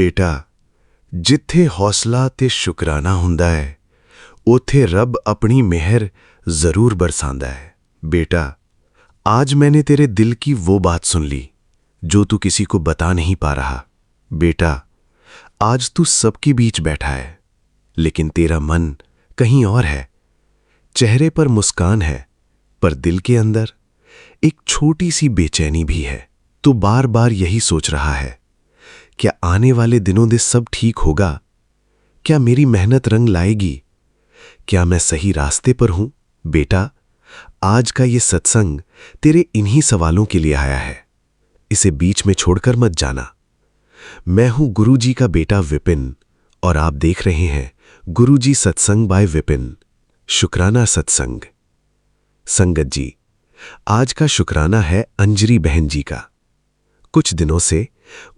बेटा, जिथे हौसला ते शुकराना हुंदा है, उथे रब अपनी मेहर जरूर बरसांदा है। बेटा, आज मैंने तेरे दिल की वो बात सुन ली जो तू किसी को बता नहीं पा रहा। बेटा, आज तू सबके बीच बैठा है, लेकिन तेरा मन कहीं और है। चेहरे पर मुस्कान है, पर दिल के अंदर एक छोटी सी बेचैनी भी है। तू बार बार यही सोच रहा है, क्या आने वाले दिनों में सब ठीक होगा? क्या मेरी मेहनत रंग लाएगी? क्या मैं सही रास्ते पर हूं? बेटा, आज का ये सत्संग तेरे इन्हीं सवालों के लिए आया है। इसे बीच में छोड़कर मत जाना। मैं हूं गुरुजी का बेटा विपिन, और आप देख रहे हैं गुरुजी सत्संग बाय विपिन, शुक्राना सत्संग। संगत जी, आज का शुक्राना है अंजरी बहन जी का। कुछ दिनों से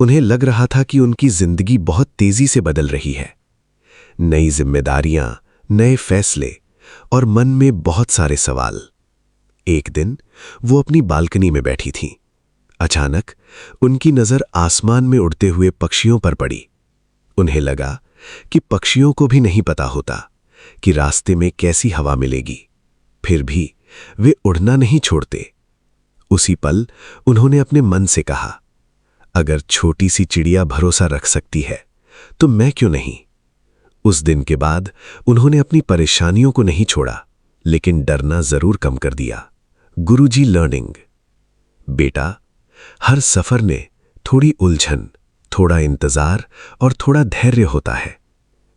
उन्हें लग रहा था कि उनकी जिंदगी बहुत तेजी से बदल रही है। नई जिम्मेदारियां, नए फैसले और मन में बहुत सारे सवाल। एक दिन वो अपनी बालकनी में बैठी थीं। अचानक उनकी नजर आसमान में उड़ते हुए पक्षियों पर पड़ी। उन्हें लगा कि पक्षियों को भी नहीं पता होता कि रास्ते में कैसी हवा मिलेगी, फिर भी वे उड़ना नहीं छोड़ते। उसी पल उन्होंने अपने मन से कहा, अगर छोटी सी चिड़िया भरोसा रख सकती है तो मैं क्यों नहीं। उस दिन के बाद उन्होंने अपनी परेशानियों को नहीं छोड़ा, लेकिन डरना जरूर कम कर दिया। गुरुजी लर्निंग। बेटा, हर सफर में थोड़ी उलझन, थोड़ा इंतजार और थोड़ा धैर्य होता है,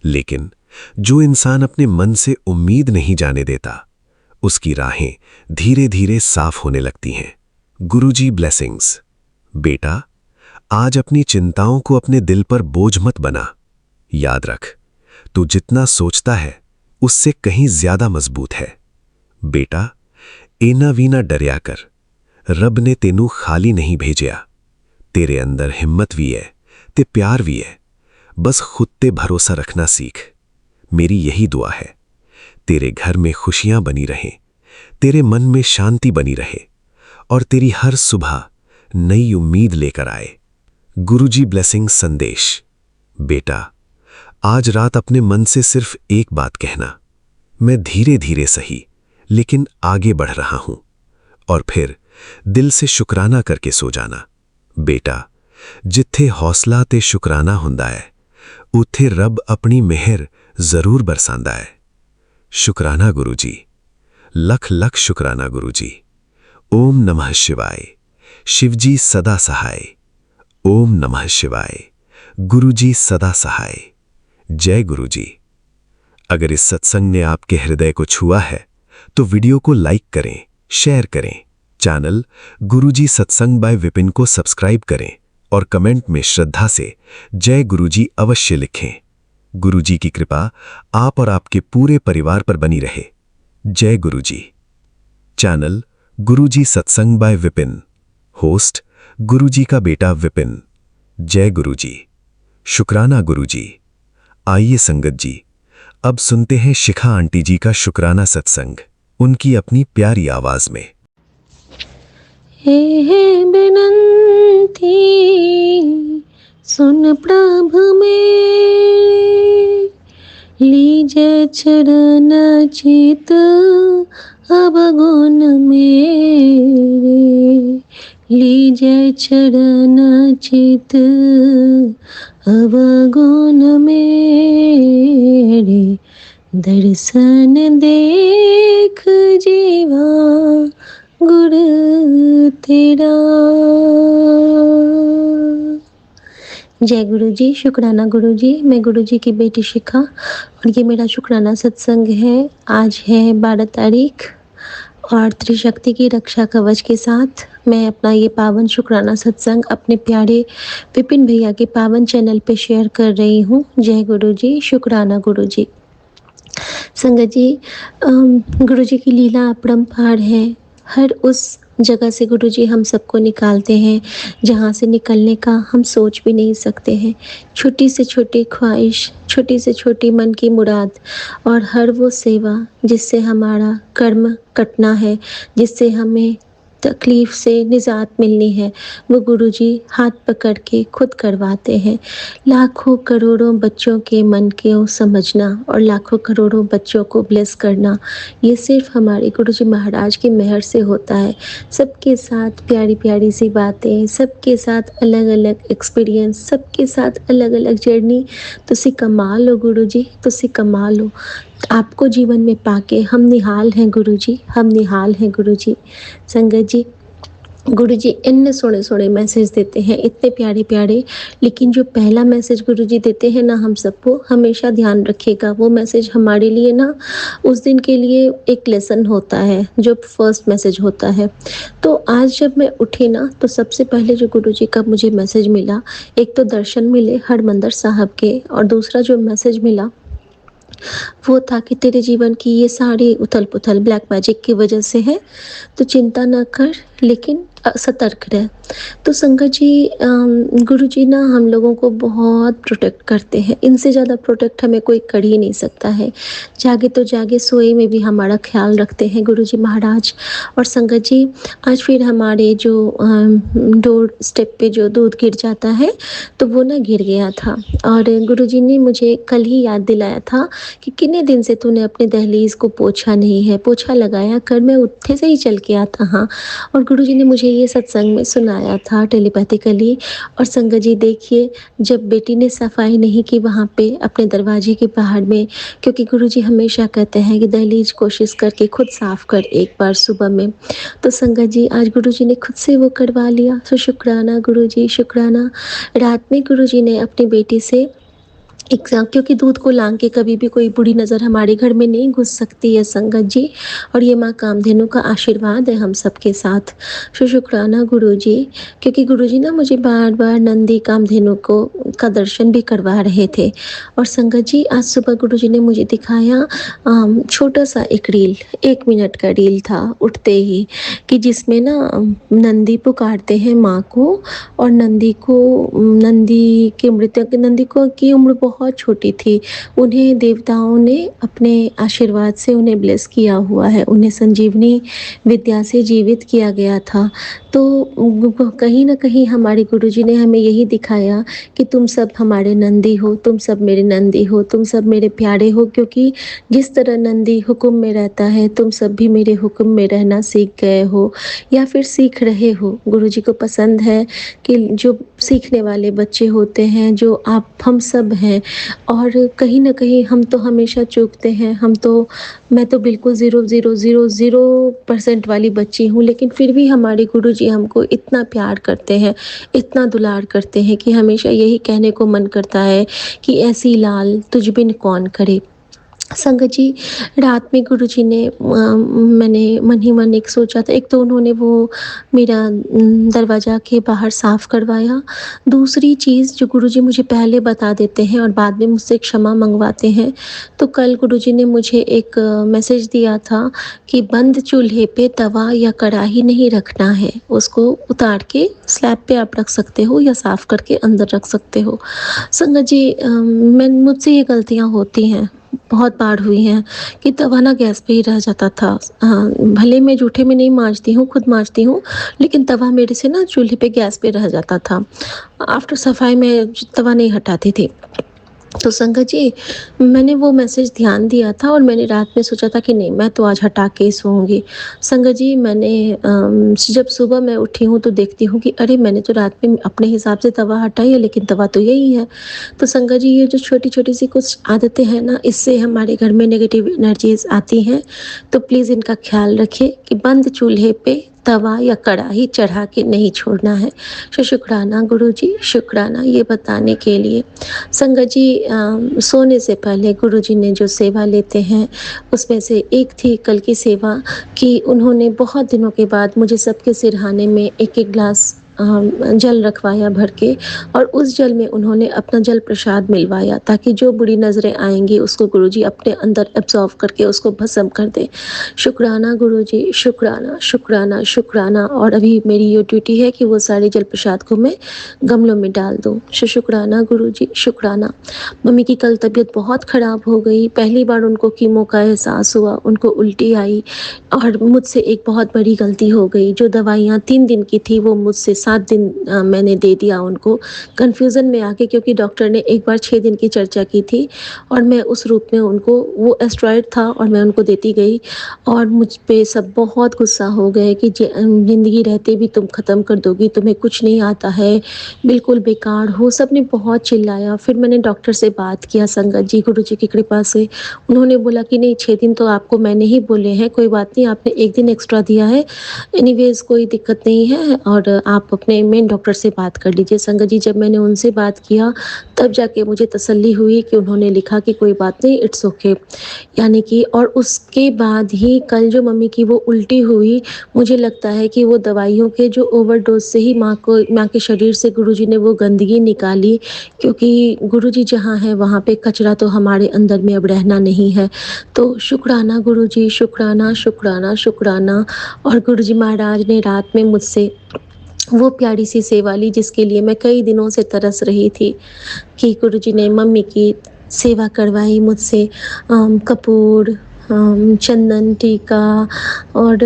लेकिन जो इंसान अपने मन से उम्मीद नहीं जाने देता, उसकी राहें धीरे धीरे साफ होने लगती हैं। गुरुजी ब्लेसिंग्स। बेटा, आज अपनी चिंताओं को अपने दिल पर बोझ मत बना। याद रख, तू जितना सोचता है उससे कहीं ज्यादा मजबूत है। बेटा, एना वीना डरिया कर, रब ने तेनू खाली नहीं भेजिया। तेरे अंदर हिम्मत भी है ते प्यार भी है, बस खुद ते भरोसा रखना सीख। मेरी यही दुआ है, तेरे घर में खुशियां बनी रहें, तेरे मन में शांति बनी रहे और तेरी हर सुबह नई उम्मीद लेकर आए। गुरुजी ब्लेसिंग संदेश। बेटा, आज रात अपने मन से सिर्फ एक बात कहना, मैं धीरे धीरे सही लेकिन आगे बढ़ रहा हूं, और फिर दिल से शुक्राना करके सो जाना। बेटा, जिथे हौसला ते शुक्राना हुंदा है, उथे रब अपनी मेहर जरूर बरसांदा है। शुक्राना गुरुजी, लख लख शुक्राना गुरुजी। ओम नमः शिवाय। शिवजी सदा सहाय। ओम नमः शिवाय। गुरुजी सदा सहाय। जय गुरुजी। अगर इस सत्संग ने आपके हृदय को छुआ है तो वीडियो को लाइक करें, शेयर करें, चैनल गुरुजी सत्संग बाय विपिन को सब्सक्राइब करें और कमेंट में श्रद्धा से जय गुरुजी अवश्य लिखें। गुरुजी की कृपा आप और आपके पूरे परिवार पर बनी रहे। जय गुरुजी। चैनल गुरुजी सत्संग बाय विपिन। होस्ट गुरुजी का बेटा विपिन। जय गुरुजी। शुक्राना गुरुजी। आइए संगत जी, अब सुनते हैं शिखा आंटी जी का शुक्राना सत्संग, उनकी अपनी प्यारी आवाज में। हे बिनती सुन प्रभु में, लीजे चरण चित अवगुण मेरे, लीजे चरण चित अवगुण मेरे, दर्शन देख जीवा गुरु तेरा। जय गुरुजी। शुक्राना गुरुजी। मैं गुरुजी की बेटी शिखा और ये मेरा शुक्राना सत्संग है। आज है 12 तारीख और त्रिशक्ति की रक्षा कवच के साथ मैं अपना ये पावन शुक्राना सत्संग अपने प्यारे विपिन भैया के पावन चैनल पे शेयर कर रही हूँ। जय गुरुजी। शुक्राना गुरुजी। संगत जी, गुरुजी की लीला अपरंपार है। हर उस जगह से गुरुजी हम सबको निकालते हैं जहाँ से निकलने का हम सोच भी नहीं सकते हैं। छोटी से छोटी ख्वाहिश, छोटी से छोटी मन की मुराद और हर वो सेवा जिससे हमारा कर्म कटना है, जिससे हमें तकलीफ़ से निजात मिलनी है, वो गुरुजी हाथ पकड़ के खुद करवाते हैं। लाखों करोड़ों बच्चों के मन को समझना और लाखों करोड़ों बच्चों को ब्लेस करना, ये सिर्फ़ हमारे गुरुजी महाराज की मेहर से होता है। सबके साथ प्यारी-प्यारी सी बातें, सबके साथ अलग-अलग एक्सपीरियंस, सबके साथ अलग-अलग जर्नी। तुसी कमाल हो गुरुजी, तुसी कमाल हो। आपको जीवन में पाके हम निहाल हैं गुरुजी, हम निहाल हैं गुरुजी। संगत जी, गुरुजी इतने सोहने-सोहने मैसेज देते हैं, इतने प्यारे-प्यारे, लेकिन जो पहला मैसेज गुरुजी देते हैं ना हम सबको, हमेशा ध्यान रखिएगा वो मैसेज हमारे लिए ना उस दिन के लिए एक लेसन होता है, जो फर्स्ट मैसेज होता है। तो आज जब मैं उठी ना, तो सबसे पहले जो गुरुजी का मुझे मैसेज मिला, एक तो दर्शन मिले हरमंदिर साहब के और दूसरा जो मैसेज मिला वो था कि तेरे जीवन की ये सारी उथल-पुथल ब्लैक मैजिक की वजह से है, तो चिंता ना कर, लेकिन सतर्क रह। तो संगत जी, गुरुजी ना हम लोगों को बहुत प्रोटेक्ट करते हैं, इनसे ज़्यादा प्रोटेक्ट हमें कोई कर ही नहीं सकता है। जागे तो जागे, सोए में भी हमारा ख़्याल रखते हैं गुरुजी महाराज। और संगत जी, आज फिर हमारे जो डोर स्टेप पे जो दूध गिर जाता है, तो वो ना गिर गया था और गुरुजी ने मुझे कल ही याद दिलाया था कि कितने दिन से तूने अपने दहलीज़ को पोंछा नहीं है, पोंछा लगाया कर। मैं उठे से ही चल के आता हाँ। और गुरुजी ने मुझे ये सत्संग में सुनाया था टेलीपैथिकली। और संगत जी देखिए, जब बेटी ने सफाई नहीं की वहाँ पे अपने दरवाजे के बाहर में, क्योंकि गुरुजी हमेशा कहते हैं कि दहलीज कोशिश करके खुद साफ़ कर एक बार सुबह में। तो संगत जी, आज गुरुजी ने खुद से वो करवा लिया, तो शुक्राना गुरुजी, शुक्राना। रात में गुरुजी ने अपनी बेटी से क्योंकि दूध को लांग के कभी भी कोई बुरी नज़र हमारे घर में नहीं घुस सकती है संगत जी, और ये माँ कामधेनु का आशीर्वाद है हम सबके साथ। शुक्राना गुरुजी, क्योंकि गुरुजी ना मुझे बार-बार नंदी कामधेनु का दर्शन भी करवा रहे थे। और संगत जी, आज सुबह गुरुजी ने मुझे दिखाया छोटा-सा एक रील, 1 मिनट का रील था उठते ही, कि जिसमें ना नंदी पुकारते हैं माँ को, और नंदी की उम्र बहुत छोटी थी। उन्हें देवताओं ने अपने आशीर्वाद से उन्हें ब्लेस किया हुआ है, उन्हें संजीवनी विद्या से जीवित किया गया था। तो कहीं न कहीं हमारे गुरुजी ने हमें यही दिखाया कि तुम सब हमारे नंदी हो, तुम सब मेरे नंदी हो, तुम सब मेरे प्यारे हो, क्योंकि जिस तरह नंदी हुक्म में रहता है, तुम सब भी मेरे हुक्म में रहना सीख गए हो या फिर सीख रहे हो। गुरुजी को पसंद है कि जो सीखने वाले बच्चे होते हैं, जो हम सब हैं। और कहीं न कहीं हम तो हमेशा चूकते हैं, मैं तो बिल्कुल 0% वाली बच्ची हूँ, लेकिन फिर भी हमारे गुरुजी हमको इतना प्यार करते हैं, इतना दुलार करते हैं कि हमेशा यही कहने को मन करता है कि ऐसी लाल तुझ बिन कौन करे। संगत जी, रात में गुरुजी ने मैंने मन ही मन एक सोचा था, एक तो उन्होंने वो मेरा दरवाज़ा के बाहर साफ़ करवाया। दूसरी चीज़ जो गुरुजी मुझे पहले बता देते हैं और बाद में मुझसे क्षमा मंगवाते हैं, तो कल गुरुजी ने मुझे एक मैसेज दिया था कि बंद चूल्हे पे तवा या कढ़ाई नहीं रखना है, उसको उतार के स्लैब पे आप रख सकते हो या साफ़ करके अंदर रख सकते हो। संगत जी, मुझसे ये गलतियाँ होती हैं, बहुत बार हुई हैं कि तवा ना गैस पे ही रह जाता था। भले मैं जूठे में नहीं माँजती हूँ, खुद माँजती हूँ, लेकिन तवा मेरे से ना चूल्हे पे गैस पे रह जाता था। आफ्टर सफाई मैं तवा नहीं हटाती थी। तो संगत जी, मैंने वो मैसेज ध्यान दिया था और मैंने रात में सोचा था कि नहीं, मैं तो आज हटा के ही सोऊँगी। संगत जी, मैंने जब सुबह मैं उठी हूँ तो देखती हूँ कि अरे, मैंने तो रात में अपने हिसाब से तवा हटाई है, लेकिन तवा तो यही है। तो संगत जी, ये जो छोटी-छोटी सी कुछ आदतें हैं ना, इससे हमारे घर में नेगेटिव एनर्जीज़ आती हैं। तो प्लीज़ इनका ख़्याल रखिए कि बंद चूल्हे पे तवा या कढ़ाई चढ़ा के नहीं छोड़ना है। शुक्राना गुरुजी, शुक्राना ये बताने के लिए। संगत जी, सोने से पहले गुरुजी ने जो सेवा लेते हैं, उसमें से एक थी कल की सेवा कि उन्होंने बहुत दिनों के बाद मुझे सबके सिरहाने में एक-एक ग्लास जल रखवाया भर के और उस जल में उन्होंने अपना जल प्रसाद मिलवाया ताकि जो बुरी नज़रें आएँगी उसको गुरुजी अपने अंदर एब्ज़ॉर्ब करके उसको भस्म कर दें। शुक्राना गुरुजी, शुक्राना, शुक्राना, शुक्राना। और अभी मेरी ये ड्यूटी है कि वो सारे जल प्रसाद को मैं गमलों में डाल दूँ। शुक्राना गुरुजी, शुक्राना। मम्मी की कल तबीयत बहुत ख़राब हो गई। पहली बार उनको कीमो का एहसास हुआ, उनको उल्टी आई और मुझसे एक बहुत बड़ी गलती हो गई। जो दवाइयाँ 3 दिन की थी वो मुझसे 7 दिन मैंने दे दिया उनको, कन्फ्यूज़न में आके, क्योंकि डॉक्टर ने एक बार 6 दिन की चर्चा की थी और मैं उस रूप में उनको, वो एस्टेरॉइड था और मैं उनको देती गई और मुझ पे सब बहुत गुस्सा हो गए कि ज़िंदगी रहते भी तुम ख़त्म कर दोगी, तुम्हें कुछ नहीं आता है, बिल्कुल बेकार हो। सबने बहुत चिल्लाया। फिर मैंने डॉक्टर से बात किया संगत जी, गुरुजी की कृपा से। उन्होंने बोला कि नहीं, 6 दिन तो आपको मैंने ही बोले हैं, कोई बात नहीं, आपने 1 दिन एक्स्ट्रा दिया है, एनीवेज़ कोई दिक्कत नहीं है और आप अपने मेन डॉक्टर से बात कर लीजिए। संगत जी, जब मैंने उनसे बात किया तब जाके मुझे तसल्ली हुई कि उन्होंने लिखा कि कोई बात नहीं, इट्स ओके। यानी कि और उसके बाद ही कल जो मम्मी की वो उल्टी हुई, मुझे लगता है कि वो दवाइयों के जो ओवरडोज़ से ही माँ के शरीर से गुरुजी ने वो गंदगी निकाली, क्योंकि गुरुजी जहाँ हैं वहाँ पे कचरा तो हमारे अंदर में अब रहना नहीं है। तो शुक्राना गुरुजी, शुक्राना, शुक्राना, शुक्राना। और गुरुजी महाराज ने रात में मुझसे वो प्यारी सी सेवा ली जिसके लिए मैं कई दिनों से तरस रही थी, कि गुरुजी ने मम्मी की सेवा करवाई मुझसे। कपूर, चंदन टीका और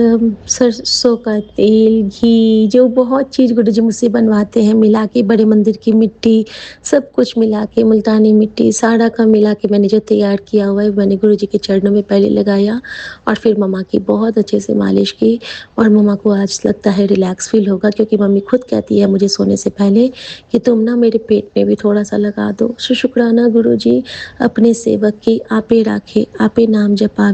सरसों का तेल, घी, जो बहुत चीज़ गुरुजी मुझसे बनवाते हैं मिला के, बड़े मंदिर की मिट्टी, सब कुछ मिला के, मुल्तानी मिट्टी सारा का मिला के मैंने जो तैयार किया हुआ है, मैंने गुरुजी के चरणों में पहले लगाया और फिर मम्मा की बहुत अच्छे से मालिश की और मम्मा को आज लगता है रिलैक्स फील होगा, क्योंकि मम्मी खुद कहती है मुझे सोने से पहले कि तुम ना मेरे पेट में भी थोड़ा-सा लगा दो। शुक्राना गुरुजी, अपने सेवक की आपे राखे, आपे नाम जपावे,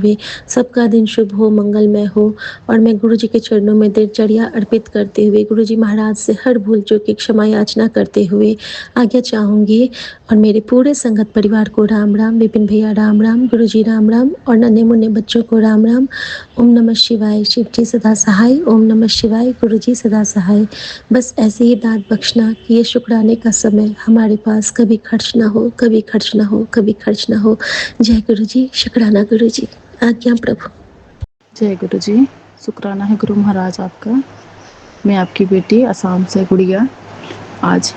सबका दिन शुभ हो, मंगलमय हो। और मैं गुरुजी के चरणों में दिनचर्या अर्पित करते हुए गुरुजी महाराज से हर भूल चूक की क्षमा याचना करते हुए आज्ञा चाहूँगी और मेरे पूरे संगत परिवार को राम राम, विपिन भैया राम राम, गुरुजी राम राम और नन्हे मुन्ने बच्चों को राम राम। ओम नमः शिवाय, शिव जी सदा सहाय। ओम नमः शिवाय, गुरुजी सदा सहाय। बस ऐसे ही दाद बख्शना कि ये शुक्राने का समय हमारे पास कभी खर्च ना हो, कभी खर्च ना हो, कभी खर्च ना हो। जय गुरुजी, शुक्राना गुरुजी, आज्ञा प्रभु। जय गुरु जी, शुक्राना है गुरु महाराज आपका। मैं आपकी बेटी असम से गुड़िया आज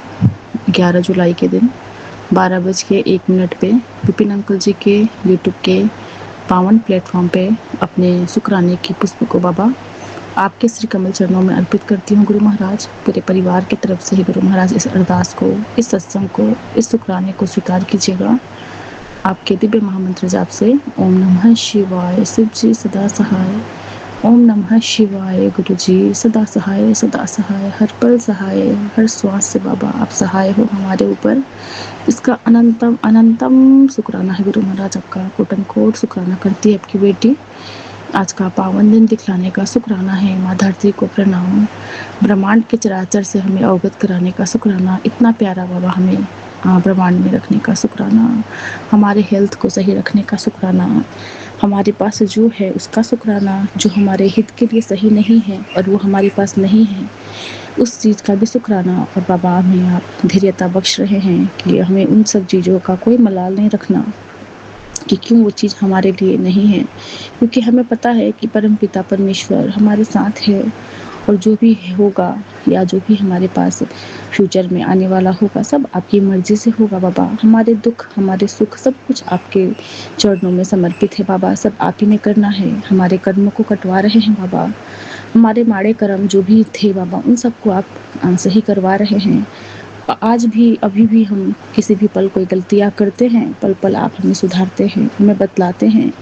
11 जुलाई के दिन 12:01 पे विपिन अंकल जी के यूट्यूब के पावन प्लेटफॉर्म पे अपने शुक्राने की पुष्प को बाबा आपके श्री कमल चरणों में अर्पित करती हूँ गुरु महाराज। पूरे परिवार की तरफ से ही गुरु महाराज इस अरदास को, इस सत्संग को, इस शुक्राने को स्वीकार कीजिएगा। आपके दिव्य महामंत्र जाप से ओम नमः शिवाय, शिव जी सदा सहाय। ओम नमः शिवाय, गुरु जी सदा सहाय, सदा सहाय, हर पल सहाय, हर श्वास से बाबा आप सहाय हो हमारे ऊपर। इसका अनंतम अनंतम शुक्राना है गुरु महाराज आपका। कोटन कोट शुक्राना करती है आपकी बेटी। आज का पावन दिन दिखलाने का शुक्राना है। माँ धरती को प्रणाम, ब्रह्मांड के चराचर से हमें अवगत कराने का शुक्राना। इतना प्यारा बाबा हमें ब्रह्मांड में रखने का शुक्राना, हमारे हेल्थ को सही रखने का शुक्राना, हमारे पास जो है उसका शुक्राना, जो हमारे हित के लिए सही नहीं है और वो हमारे पास नहीं है उस चीज़ का भी शुक्राना। और बाबा हमें आप धैर्यता बख्श रहे हैं कि हमें उन सब चीज़ों का कोई मलाल नहीं रखना कि क्यों वो चीज़ हमारे लिए नहीं है, क्योंकि हमें पता है कि परमपिता परमेश्वर हमारे साथ है और जो भी होगा या जो भी हमारे पास फ्यूचर में आने वाला होगा सब आपकी मर्जी से होगा बाबा। हमारे दुख, हमारे सुख, सब कुछ आपके चरणों में समर्पित है बाबा। सब आप ही ने करना है। हमारे कर्मों को कटवा रहे हैं बाबा। हमारे माड़े कर्म जो भी थे बाबा उन सबको आप सही करवा रहे हैं। आज भी, अभी भी हम किसी भी पल कोई गलतियाँ करते हैं, पल पल आप हमें सुधारते हैं, हमें बतलाते हैं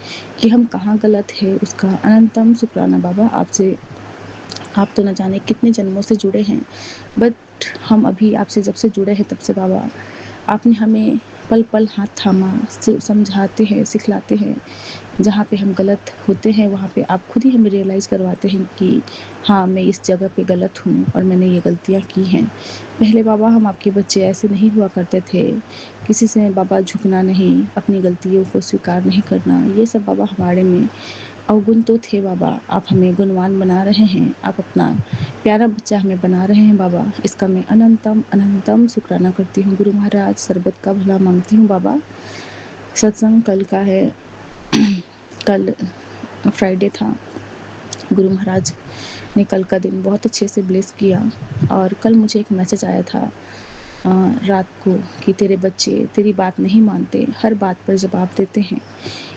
कि हम कहाँ गलत है। उसका अनंतम शुक्राना बाबा आपसे। आप तो न जाने कितने जन्मों से जुड़े हैं, बट हम अभी आपसे जब से जुड़े हैं तब से बाबा आपने हमें पल पल हाथ थामा, समझाते हैं, सिखलाते हैं। जहाँ पे हम गलत होते हैं वहाँ पे आप खुद ही हमें रियलाइज़ करवाते हैं कि हाँ मैं इस जगह पे गलत हूँ और मैंने ये गलतियाँ की हैं। पहले बाबा हम आपके बच्चे ऐसे नहीं हुआ करते थे, किसी से बाबा झुकना नहीं, अपनी गलतियों को स्वीकार नहीं करना, ये सब बाबा हमारे में अवगुण तो थे बाबा, आप हमें गुणवान बना रहे हैं, आप अपना प्यारा बच्चा हमें बना रहे हैं बाबा। इसका मैं अनंतम अनंतम शुक्राना करती हूँ गुरु महाराज, सर्बत का भला मांगती हूँ बाबा। सत्संग कल का है, कल फ्राइडे था। गुरु महाराज ने कल का दिन बहुत अच्छे से ब्लेस किया और कल मुझे एक मैसेज आया था रात को कि तेरे बच्चे तेरी बात नहीं मानते, हर बात पर जवाब देते हैं,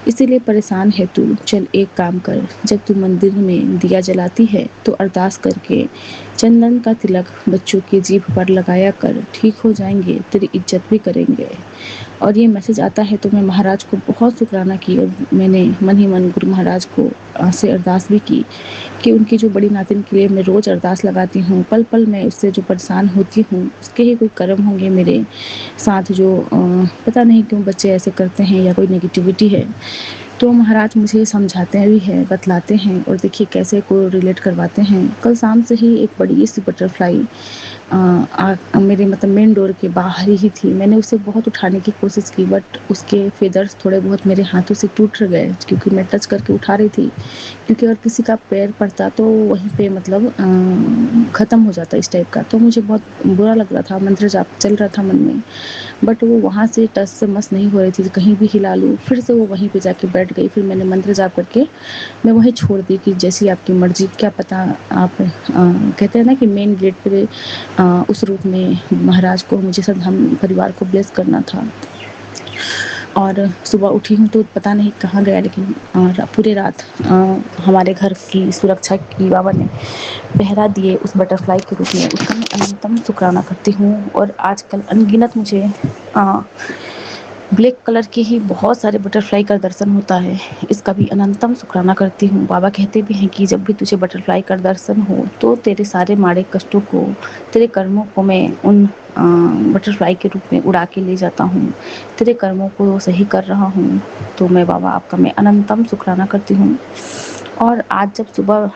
इसीलिए परेशान है तू। चल एक काम कर, जब तू मंदिर में दिया जलाती है तो अरदास करके चंदन का तिलक बच्चों की जीभ पर लगाया कर, ठीक हो जाएंगे, तेरी इज्जत भी करेंगे। और ये मैसेज आता है तो मैं महाराज को बहुत शुक्राना की और मैंने मन ही मन गुरु महाराज को से अरदास भी की कि उनकी जो बड़ी नातिन के लिए मैं रोज़ अरदास लगाती हूँ, पल पल मैं उससे जो परेशान होती हूँ उसके ही कोई कर्म होंगे मेरे साथ, जो पता नहीं क्यों बच्चे ऐसे करते हैं या कोई नेगेटिविटी है। तो महाराज मुझे समझाते भी हैं, बतलाते हैं और देखिए कैसे को रिलेट करवाते हैं। कल शाम से ही एक बड़ी सी बटरफ्लाई मेरे मतलब मेन डोर के बाहर ही थी। मैंने उसे बहुत उठाने की कोशिश की बट उसके फेदर्स थोड़े बहुत मेरे हाथों से टूट गए क्योंकि मैं टच करके उठा रही थी, क्योंकि अगर किसी का पैर पड़ता तो वहीं पे मतलब ख़त्म हो जाता इस टाइप का। तो मुझे बहुत बुरा लग रहा था, मंत्र जाप चल रहा था मन में, बट वो वहाँ से टच से मस नहीं हो रही थी, कहीं भी हिला लूँ फिर से वो वहीं पे जाके बैठ गई। फिर मैंने मंत्र जाप करके मैं वहीं छोड़ दी कि जैसी आपकी मर्जी, क्या पता आप कहते हैं ना कि मेन गेट पे उस रूप में महाराज को मुझे सब हम परिवार को ब्लेस करना था। और सुबह उठी हूँ तो पता नहीं कहाँ गया, लेकिन पूरे रात हमारे घर की सुरक्षा की बाबा ने पहरा दिए उस बटरफ्लाई के रूप में। उसका मैं अनंतम शुक्राना करती हूँ। और आजकल अनगिनत मुझे ब्लैक कलर के ही बहुत सारे बटरफ्लाई का दर्शन होता है, इसका भी अनंतम शुक्राना करती हूँ। बाबा कहते भी हैं कि जब भी तुझे बटरफ्लाई का दर्शन हो तो तेरे सारे माड़े कष्टों को, तेरे कर्मों को मैं उन बटरफ्लाई के रूप में उड़ा के ले जाता हूँ, तेरे कर्मों को सही कर रहा हूँ। तो मैं बाबा आपका मैं अनंतम शुक्राना करती हूँ। और आज जब सुबह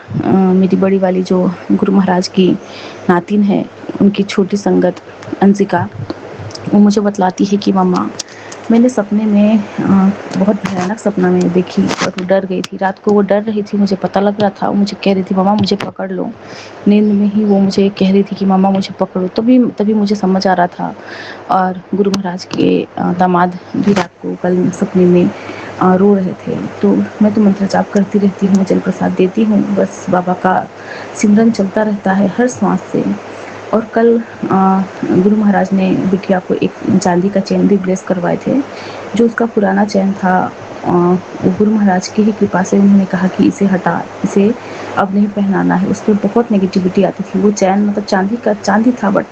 मेरी बड़ी वाली जो गुरु महाराज की नातिन है, उनकी छोटी संगत अंशिका, वो मुझे बतलाती है कि मम्मा मैंने सपने में बहुत भयानक सपना में देखी और वो डर गई थी। रात को वो डर रही थी, मुझे पता लग रहा था। वो मुझे कह रही थी मम्मा मुझे पकड़ लो, नींद में ही वो मुझे कह रही थी कि मम्मा मुझे पकड़ो। तभी मुझे समझ आ रहा था। और गुरु महाराज के दामाद भी रात को कल सपने में रो रहे थे। तो मैं तो मंत्र जाप करती रहती हूँ, जल प्रसाद देती हूँ, बस बाबा का सिमरन चलता रहता है हर सांस से। और कल गुरु महाराज ने बिटिया को एक चांदी का चेन भी ब्लेस करवाए थे, जो उसका पुराना चेन था। गुरु महाराज की ही कृपा से उन्होंने कहा कि इसे हटा, इसे अब नहीं पहनाना है। उस पर बहुत नेगेटिविटी आती थी। वो चैन मतलब चांदी था, बट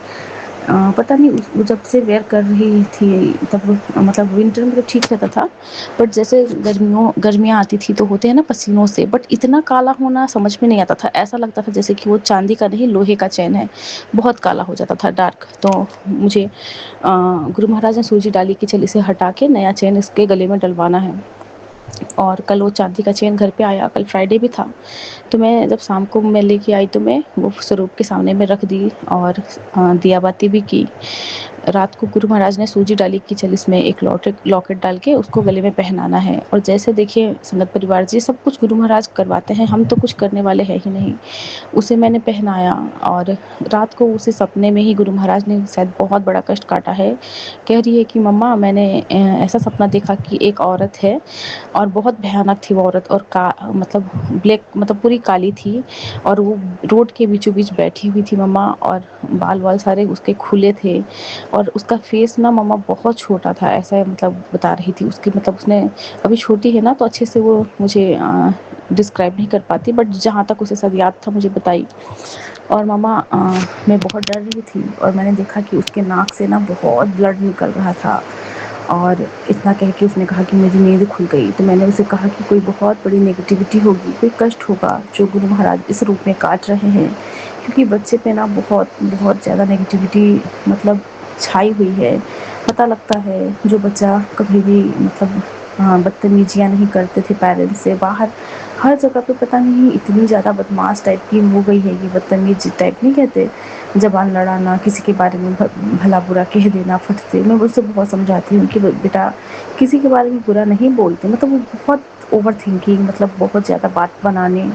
पता नहीं वो जब से वेयर कर रही थी तब मतलब विंटर में तो ठीक रहता था, बट जैसे गर्मियाँ आती थी तो होते हैं ना पसीनों से, बट इतना काला होना समझ में नहीं आता था। ऐसा लगता था जैसे कि वो चांदी का नहीं लोहे का चैन है, बहुत काला हो जाता था, डार्क। तो मुझे गुरु महाराज ने सूजी डाली कि चल इसे हटा के नया चैन इसके गले में डलवाना है। और कल वो चांदी का चेन घर पे आया, कल फ्राइडे भी था। तो मैं जब शाम को मैं लेके आई तो मैं वो स्वरूप के सामने में रख दी और दिया बाती भी की। रात को गुरु महाराज ने सूजी डाली कि चल इसमें एक लॉकेट डाल के उसको गले में पहनाना है। और जैसे देखिए संगत परिवार जी, सब कुछ गुरु महाराज करवाते हैं, हम तो कुछ करने वाले हैं ही नहीं। उसे मैंने पहनाया और रात को उसे सपने में ही गुरु महाराज ने शायद बहुत बड़ा कष्ट काटा है। कह रही है कि मम्मा मैंने ऐसा सपना देखा कि एक औरत है और बहुत भयानक थी वो औरत, और मतलब ब्लैक मतलब पूरी काली थी और वो रोड के बीचों बीच बैठी हुई थी मम्मा, और बाल वाल सारे उसके खुले थे और उसका फेस ना मम्मा बहुत छोटा था, ऐसा मतलब बता रही थी। उसकी मतलब उसने अभी छोटी है ना तो अच्छे से वो मुझे डिस्क्राइब नहीं कर पाती, बट जहाँ तक उसे सब याद था मुझे बताई। और मम्मा मैं बहुत डर रही थी और मैंने देखा कि उसके नाक से ना बहुत ब्लड निकल रहा था। और इतना कह के उसने कहा कि मेरी नींद खुल गई। तो मैंने उसे कहा कि कोई बहुत बड़ी नेगेटिविटी होगी, कोई कष्ट होगा जो गुरु महाराज इस रूप में काट रहे हैं, क्योंकि बच्चे पे ना बहुत बहुत ज़्यादा नेगेटिविटी मतलब छाई हुई है। पता लगता है जो बच्चा कभी भी मतलब बदतमीजियाँ नहीं करते थे पेरेंट्स से, बाहर हर जगह पे पता नहीं इतनी ज़्यादा बदमाश टाइप की हो गई है, ये बदतमीज टाइप नहीं कहते, ज़बान लड़ाना, किसी के बारे में भला बुरा कह देना फट से। मैं उससे बहुत समझाती हूँ कि बेटा किसी के बारे में बुरा नहीं बोलते, मतलब वो बहुत ओवर थिंकिंग, मतलब बहुत ज़्यादा बात बनाने।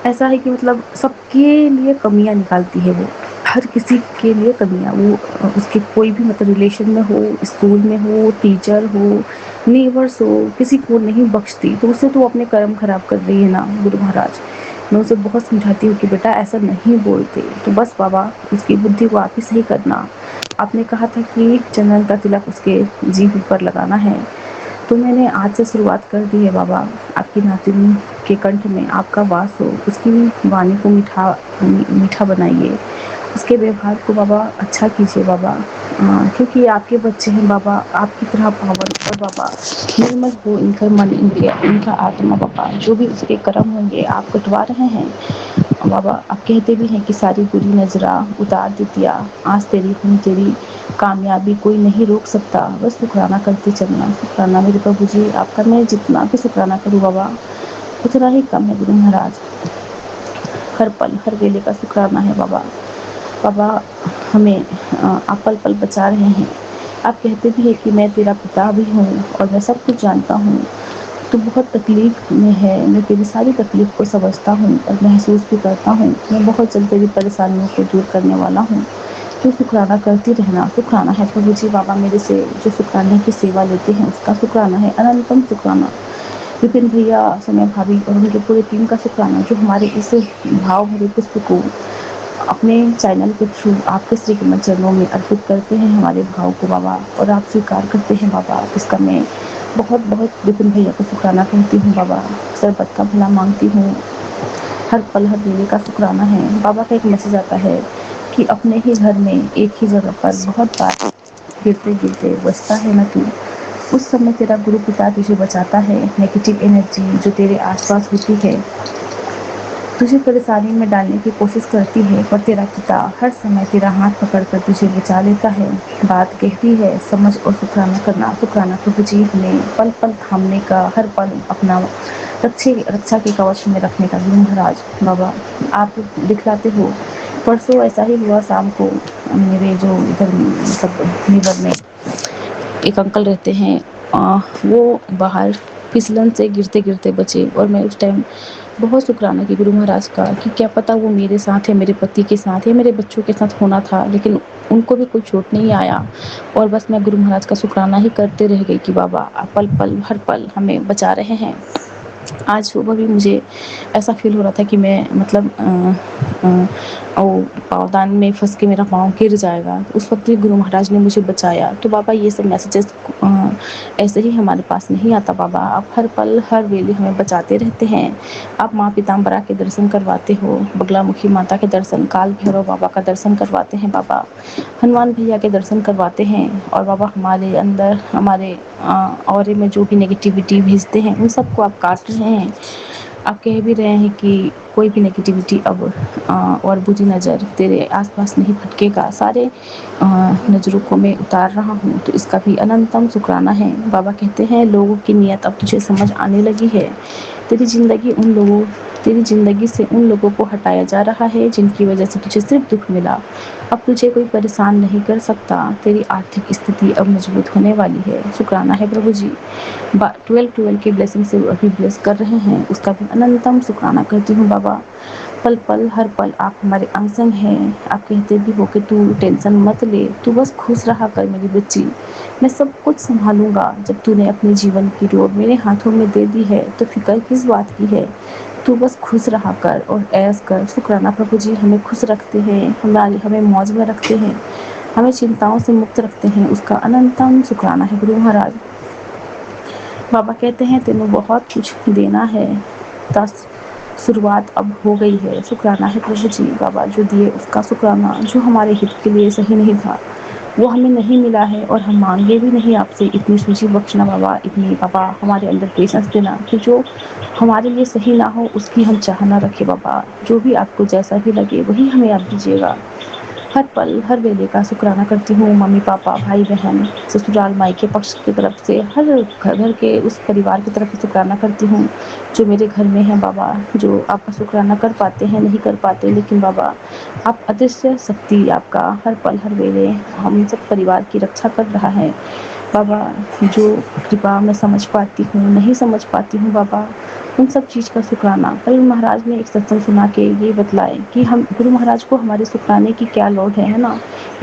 ऐसा है कि मतलब सबके लिए कमियाँ निकालती है वो, हर किसी के लिए कमियाँ वो, उसके कोई भी मतलब रिलेशन में हो, स्कूल में हो, टीचर हो, नेबर्स हो, किसी को नहीं बख्शती। तो उससे तो अपने कर्म खराब कर रही है ना गुरु महाराज। मैं उसे बहुत समझाती हूँ कि बेटा ऐसा नहीं बोलते, तो बस बाबा उसकी बुद्धि को आप ही सही करना। आपने कहा था कि चंदन का तिलक उसके जीभ पर लगाना है, तो मैंने आज से शुरुआत कर दी है बाबा। आपकी नातिनी के कंठ में आपका वास हो, उसकी वाणी को मीठा बनाइए, उसके व्यवहार को बाबा अच्छा कीजिए बाबा। क्योंकि ये आपके बच्चे हैं बाबा, आपकी तरह पावन और बाबा निर्मल हो इनका मन, इनका आत्मा बाबा। जो भी उसके कर्म होंगे आप कटवा रहे हैं बाबा। आप कहते भी हैं कि सारी बुरी नजरा उतार देतिया, आज तेरी हूँ तेरी कामयाबी कोई नहीं रोक सकता, बस शुक्राना करते चलना। शुक्राना मेरे प्रभु जी आपका, मैं जितना भी शुक्राना करूँ बाबा उतना ही कम है गुरु महाराज। हर पल हर वेले का शुक्राना है बाबा। बाबा हमें आप पल पल बचा रहे हैं। आप कहते भी हैं कि मैं तेरा पिता भी हूँ और मैं सब कुछ जानता हूँ। तो बहुत तकलीफ में है, मैं तेरी सारी तकलीफ को समझता हूँ और महसूस भी करता हूँ। मैं बहुत जल्द तेरी परेशानियों को दूर करने वाला हूँ। तो शुक्राना करती रहना। शुक्राना है प्रभु जी बाबा, मेरे से जो शुक्राने की सेवा लेते हैं उसका शुक्राना है, अनंतम शुक्राना। विपिन भैया, सोनिया भाभी और उनके पूरे टीम का शुक्राना, जो हमारे इस भाव भरे पुष्प को अपने चैनल के थ्रू आपके श्री कमल चरणों में अर्पित करते हैं हमारे भाव को बाबा, और आप स्वीकार करते हैं बाबा। इसका मैं बहुत बहुत विपिन भैया को शुक्राना कहती हूँ बाबा। सरबत का भला मांगती हूँ, हर पल हर वेले का शुक्राना है बाबा। का एक मैसेज आता है कि अपने ही घर में एक ही जगह पर बहुत बार गिरते गिरते बचता है ना तू, उस समय तेरा गुरु पिता तुझे बचाता है। नेगेटिव एनर्जी जो तेरे आसपास होती है तुझे परेशानी में डालने की कोशिश करती है, पर तेरा पिता हर समय तेरा हाथ पकड़कर तुझे बचा लेता है। बात कहती है समझ और शुक्राना करना। शुक्राना प्रभु जी हमें पल पल थामने का, हर पल अपना रक्षा के कवच में रखने का गुरु महाराज बाबा आप दिखलाते हो। परसों ऐसा ही हुआ शाम को, मेरे जो इधर मतलब नेबर में एक अंकल रहते हैं, वो बाहर फिसलन से गिरते गिरते बचे, और मैं उस टाइम बहुत शुक्राना की गुरु महाराज का कि क्या पता वो मेरे साथ है, मेरे पति के साथ है, मेरे बच्चों के साथ होना था, लेकिन उनको भी कोई चोट नहीं आया। और बस मैं गुरु महाराज का शुक्राना ही करते रह गई कि बाबा आप पल पल हर पल हमें बचा रहे हैं। आज सुबह भी मुझे ऐसा फील हो रहा था कि मैं मतलब पावदान में फंस के मेरा पाँव गिर जाएगा, उस वक्त भी गुरु महाराज ने मुझे बचाया। तो बाबा ये सब मैसेजेस ऐसे ही हमारे पास नहीं आता बाबा, आप हर पल हर वेले हमें बचाते रहते हैं। आप माँ पीताम्बरा के दर्शन करवाते हो, बगलामुखी माता के दर्शन, काल भैरव बाबा का दर्शन करवाते हैं बाबा, हनुमान भैया के दर्शन करवाते हैं, और बाबा हमारे अंदर हमारे ऑरे में जो भी नेगेटिविटी भेजते हैं उन सबको आप काट रहे हैं। आप कह भी रहे हैं कि कोई भी नेगेटिविटी अब और बुरी नज़र तेरे आसपास नहीं भटकेगा, सारे नज़रों को मैं उतार रहा हूँ। तो इसका भी अनंतम शुक्राना है बाबा। कहते हैं लोगों की नीयत अब तुझे समझ आने लगी है। तेरी ज़िंदगी से उन लोगों को हटाया जा रहा है जिनकी वजह से तुझे सिर्फ दुख मिला। अब तुझे कोई परेशान नहीं कर सकता। तेरी आर्थिक स्थिति अब मजबूत होने वाली है। शुक्राना है प्रभु जी। 12 के ब्लेसिंग से अभी ब्लेस कर रहे हैं, उसका भी अनंतम शुक्राना करती हूँ बाबा। पल पल हर पल आप हमारे अंग संग हैं। आप कहते भी हो कि तू टेंशन मत ले, तू बस खुश रहा कर मेरी बच्ची, मैं सब कुछ संभालूंगा। जब तूने अपने जीवन की डोर मेरे हाथों में दे दी है तो फिक्र किस बात की है, तू बस खुश रहा कर और ऐश कर। शुक्राना प्रभु जी हमें खुश रखते हैं, हमें मौज में रखते हैं, हमें चिंताओं से मुक्त रखते हैं, उसका अनंतम शुक्राना है गुरु महाराज। बाबा कहते हैं तेनू बहुत कुछ देना है, दस शुरुआत अब हो गई है। शुक्राना है प्रभु जी बाबा, जो दिए उसका शुक्राना। जो हमारे हित के लिए सही नहीं था वो हमें नहीं मिला है, और हम मांगे भी नहीं आपसे। इतनी सूझी बख्शना बाबा, इतनी बाबा हमारे अंदर पेशेंस देना कि जो हमारे लिए सही ना हो उसकी हम चाह ना रखें बाबा। जो भी आपको जैसा भी लगे वही हमें आप दीजिएगा। हर पल हर वेले का शुक्राना करती हूँ। मम्मी पापा, भाई बहन, ससुराल मायके पक्ष की तरफ से हर घर के उस परिवार की तरफ से शुक्राना करती हूँ जो मेरे घर में है बाबा, जो आपका शुक्राना कर पाते हैं, नहीं कर पाते, लेकिन बाबा आप अदृश्य शक्ति आपका हर पल हर वेले हम सब परिवार की रक्षा कर रहा है बाबा। जो कृपा मैं समझ पाती हूँ, नहीं समझ पाती हूँ बाबा, उन सब चीज़ का शुक्राना। कल महाराज ने एक सत्संग सुना के ये बतलाए कि हम गुरु महाराज को हमारे शुक्राने की क्या लोड है ना।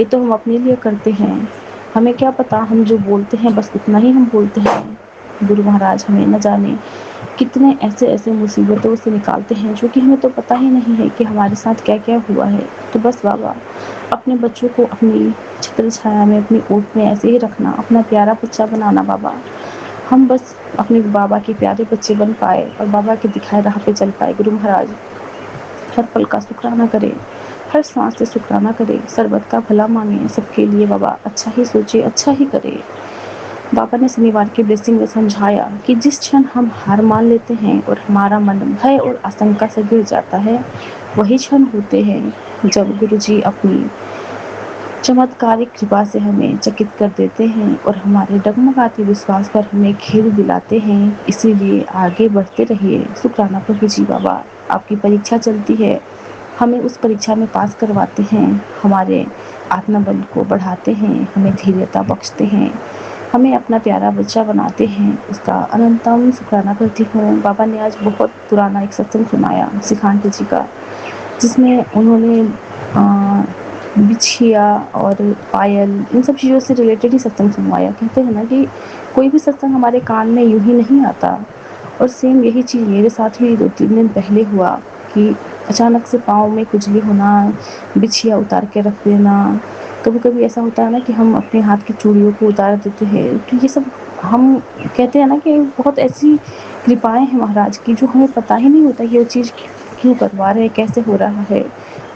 ये तो हम अपने लिए करते हैं, हमें क्या पता, हम जो बोलते हैं बस उतना ही हम बोलते हैं। गुरु महाराज हमें न जाने कितने ऐसे ऐसे मुसीबतों से निकालते हैं जो कि हमें तो पता ही नहीं है कि हमारे साथ क्या क्या हुआ है। तो बस बाबा अपने बच्चों को अपनी छत्र छाया में, अपनी ओट में ऐसे ही रखना, अपना प्यारा बच्चा बनाना बाबा। हम बस अपने बाबा के प्यारे बच्चे बन पाए और बाबा के दिखाए राह पे चल पाए। गुरु महाराज हर पल का शुक्राना करें, हर सांस से शुक्राना करें, सर्वत का भला मांगे, सबके लिए बाबा अच्छा ही सोचे, अच्छा ही करे। बाबा ने शनिवार के ब्लेसिंग में समझाया कि जिस क्षण हम हार मान लेते हैं और हमारा मन भय और आशंका से गिर जाता है, वही क्षण होते हैं जब गुरुजी अपनी चमत्कारिक कृपा से हमें चकित कर देते हैं और हमारे डगमगाते विश्वास पर हमें खेल दिलाते हैं। इसीलिए आगे बढ़ते रहिए। शुक्राना प्रभु जी बाबा, आपकी परीक्षा चलती है, हमें उस परीक्षा में पास करवाते हैं, हमारे आत्मबल को बढ़ाते हैं, हमें धैर्यता बख्शते हैं, हमें अपना प्यारा बच्चा बनाते हैं। उसका अनंतम शुक्राना करती हूँ। बाबा ने आज बहुत पुराना एक सत्संग सुनाया सिखांत जी का, जिसमें उन्होंने बिछिया और पायल इन सब चीज़ों से रिलेटेड ही सत्संग सुनवाया। कहते हैं ना कि कोई भी सत्संग हमारे कान में यूं ही नहीं आता। और सेम यही चीज़ मेरे साथ ही 2-3 दिन पहले हुआ कि अचानक से पाँव में खुजली होना, बिछिया उतार के रख देना। कभी कभी ऐसा होता है ना कि हम अपने हाथ की चूड़ियों को उतार देते हैं। तो ये सब हम कहते हैं ना कि बहुत ऐसी कृपाएं हैं महाराज की जो हमें पता ही नहीं होता कि वो चीज़ क्यों करवा रहे हैं, कैसे हो रहा है।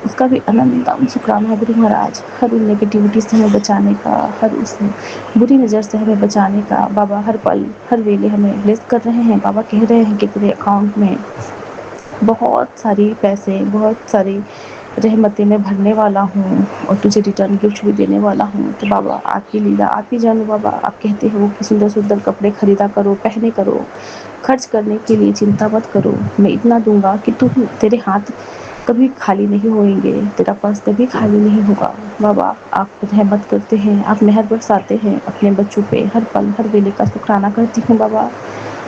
उसका भी अनंतम शुक्राना है गुरु महाराज, हर उन नेगेटिविटी से हमें बचाने का, हर उस बुरी नज़र से हमें बचाने का। बाबा हर पल हर वेले हमें ब्लेस कर रहे हैं। बाबा कह रहे हैं कि तेरे अकाउंट में बहुत सारी पैसे, बहुत सारी रहमतें मैं भरने वाला हूँ और तुझे रिटर्न गिफ्ट भी देने वाला हूँ। तो बाबा आपकी लीला आप ही जानो बाबा। आप कहते हो कि सुंदर सुंदर कपड़े खरीदा करो, पहने करो, खर्च करने के लिए चिंता मत करो, मैं इतना दूंगा कि तेरे हाथ कभी खाली नहीं होंगे, तेरा पर्स कभी खाली नहीं होगा। बाबा आप रहमत करते हैं, आप मेहर बरसाते हैं अपने बच्चों पे। हर पल हर वेले का शुक्राना करती हूँ बाबा।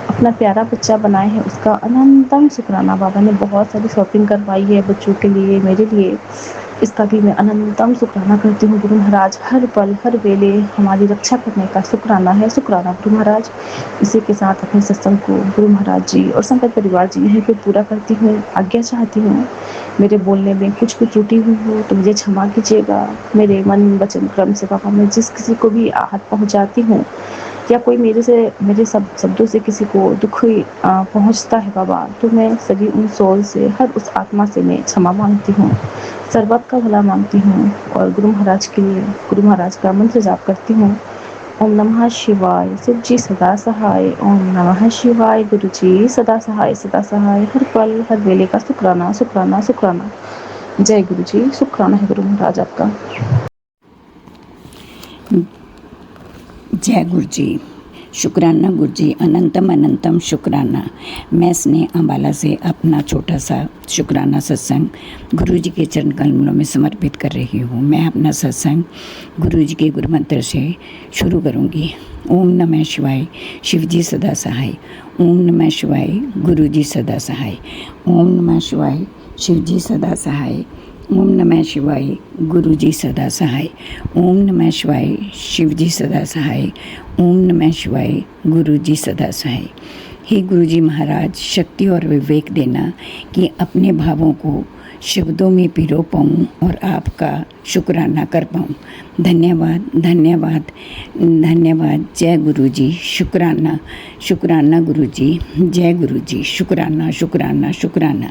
अपना प्यारा बच्चा बनाए हैं उसका अनंतम शुक्राना। बाबा ने बहुत सारी शॉपिंग करवाई है बच्चों के लिए, मेरे लिए, इसका भी मैं अनंतम शुक्राना करती हूँ गुरु महाराज। हर पल हर वेले हमारी रक्षा करने का शुक्राना है, शुक्राना गुरु महाराज। इसी के साथ अपने सत्संग को गुरु महाराज जी और संगत परिवार जी यहीं पे पूरा करती हूँ। आज्ञा चाहती हूँ। मेरे बोलने में कुछ भी त्रुटि हुई हो तो मुझे क्षमा कीजिएगा। मेरे मन वचन क्रम से बाबा मैं जिस किसी को भी आहत पहुँचाती हूँ या कोई मेरे शब्दों से किसी को दुख पहुंचता है बाबा, तो मैं सभी उन सोल से, हर उस आत्मा से मैं क्षमा मांगती हूँ, सर्वत का भला मांगती हूँ और गुरु महाराज के लिए गुरु महाराज का मंत्र जाप करती हूँ। ओम नमः शिवाय, शिव जी सदा सहाय। ओम नमः शिवाय, गुरु जी सदा सहाय, सदा सहाय। हर पल हर वेले का शुक्राना शुक्राना शुक्राना। जय गुरु जी। शुक्राना है गुरु महाराज आपका। जय गुरु जी। शुक्राना गुरु जी, अनंतम अनंतम शुक्राना। मैं स्नेह अम्बाला से अपना छोटा सा शुक्राना सत्संग गुरु जी के चरण कमलों में समर्पित कर रही हूँ। मैं अपना सत्संग गुरु जी के गुरु मंत्र से शुरू करूँगी। ओम नमः शिवाय, शिव जी सदा सहाय। ओम नमः शिवाय, गुरु जी सदा सहाय। ओम नमः शिवाय, शिव जी सदा सहाय। ओम नमः शिवाय, गुरु जी सदा सहाय। ओम नमः शिवाय, शिव जी सदा सहाय। ओम नमः शिवाय, गुरु जी सदा सहाय। हे गुरु जी महाराज, शक्ति और विवेक देना कि अपने भावों को शब्दों में पिरो पाऊँ और आपका शुक्राना कर पाऊँ। धन्यवाद धन्यवाद धन्यवाद। जय गुरु जी। शुक्राना शुक्राना गुरु जी। जय गुरु जी। शुक्राना शुक्राना शुक्राना।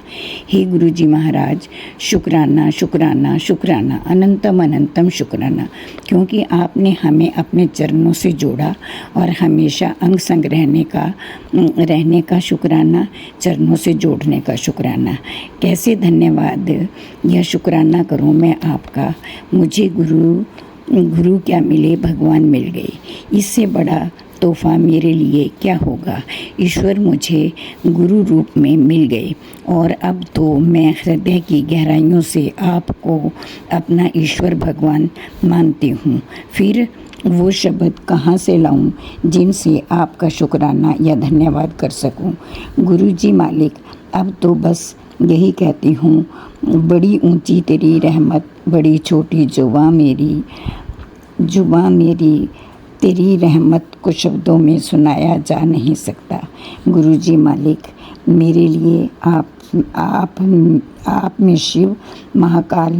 हे गुरु जी महाराज, शुक्राना शुक्राना शुक्राना, अनंतम अनंतम शुक्राना, क्योंकि आपने हमें अपने चरणों से जोड़ा और हमेशा अंग संग रहने का शुक्राना, चरणों से जोड़ने का शुक्राना। कैसे धन्यवाद यह शुक्राना करूं मैं आपका। मुझे गुरु क्या मिले, भगवान मिल गए। इससे बड़ा तोहफा मेरे लिए क्या होगा। ईश्वर मुझे गुरु रूप में मिल गए और अब तो मैं हृदय की गहराइयों से आपको अपना ईश्वर भगवान मानती हूँ। फिर वो शब्द कहाँ से लाऊं जिनसे आपका शुक्राना या धन्यवाद कर सकूं। गुरुजी मालिक, अब तो बस यही कहती हूँ, बड़ी ऊंची तेरी रहमत, बड़ी छोटी जुबां मेरी तेरी रहमत को शब्दों में सुनाया जा नहीं सकता। गुरुजी मालिक, मेरे लिए आप में शिव महाकाल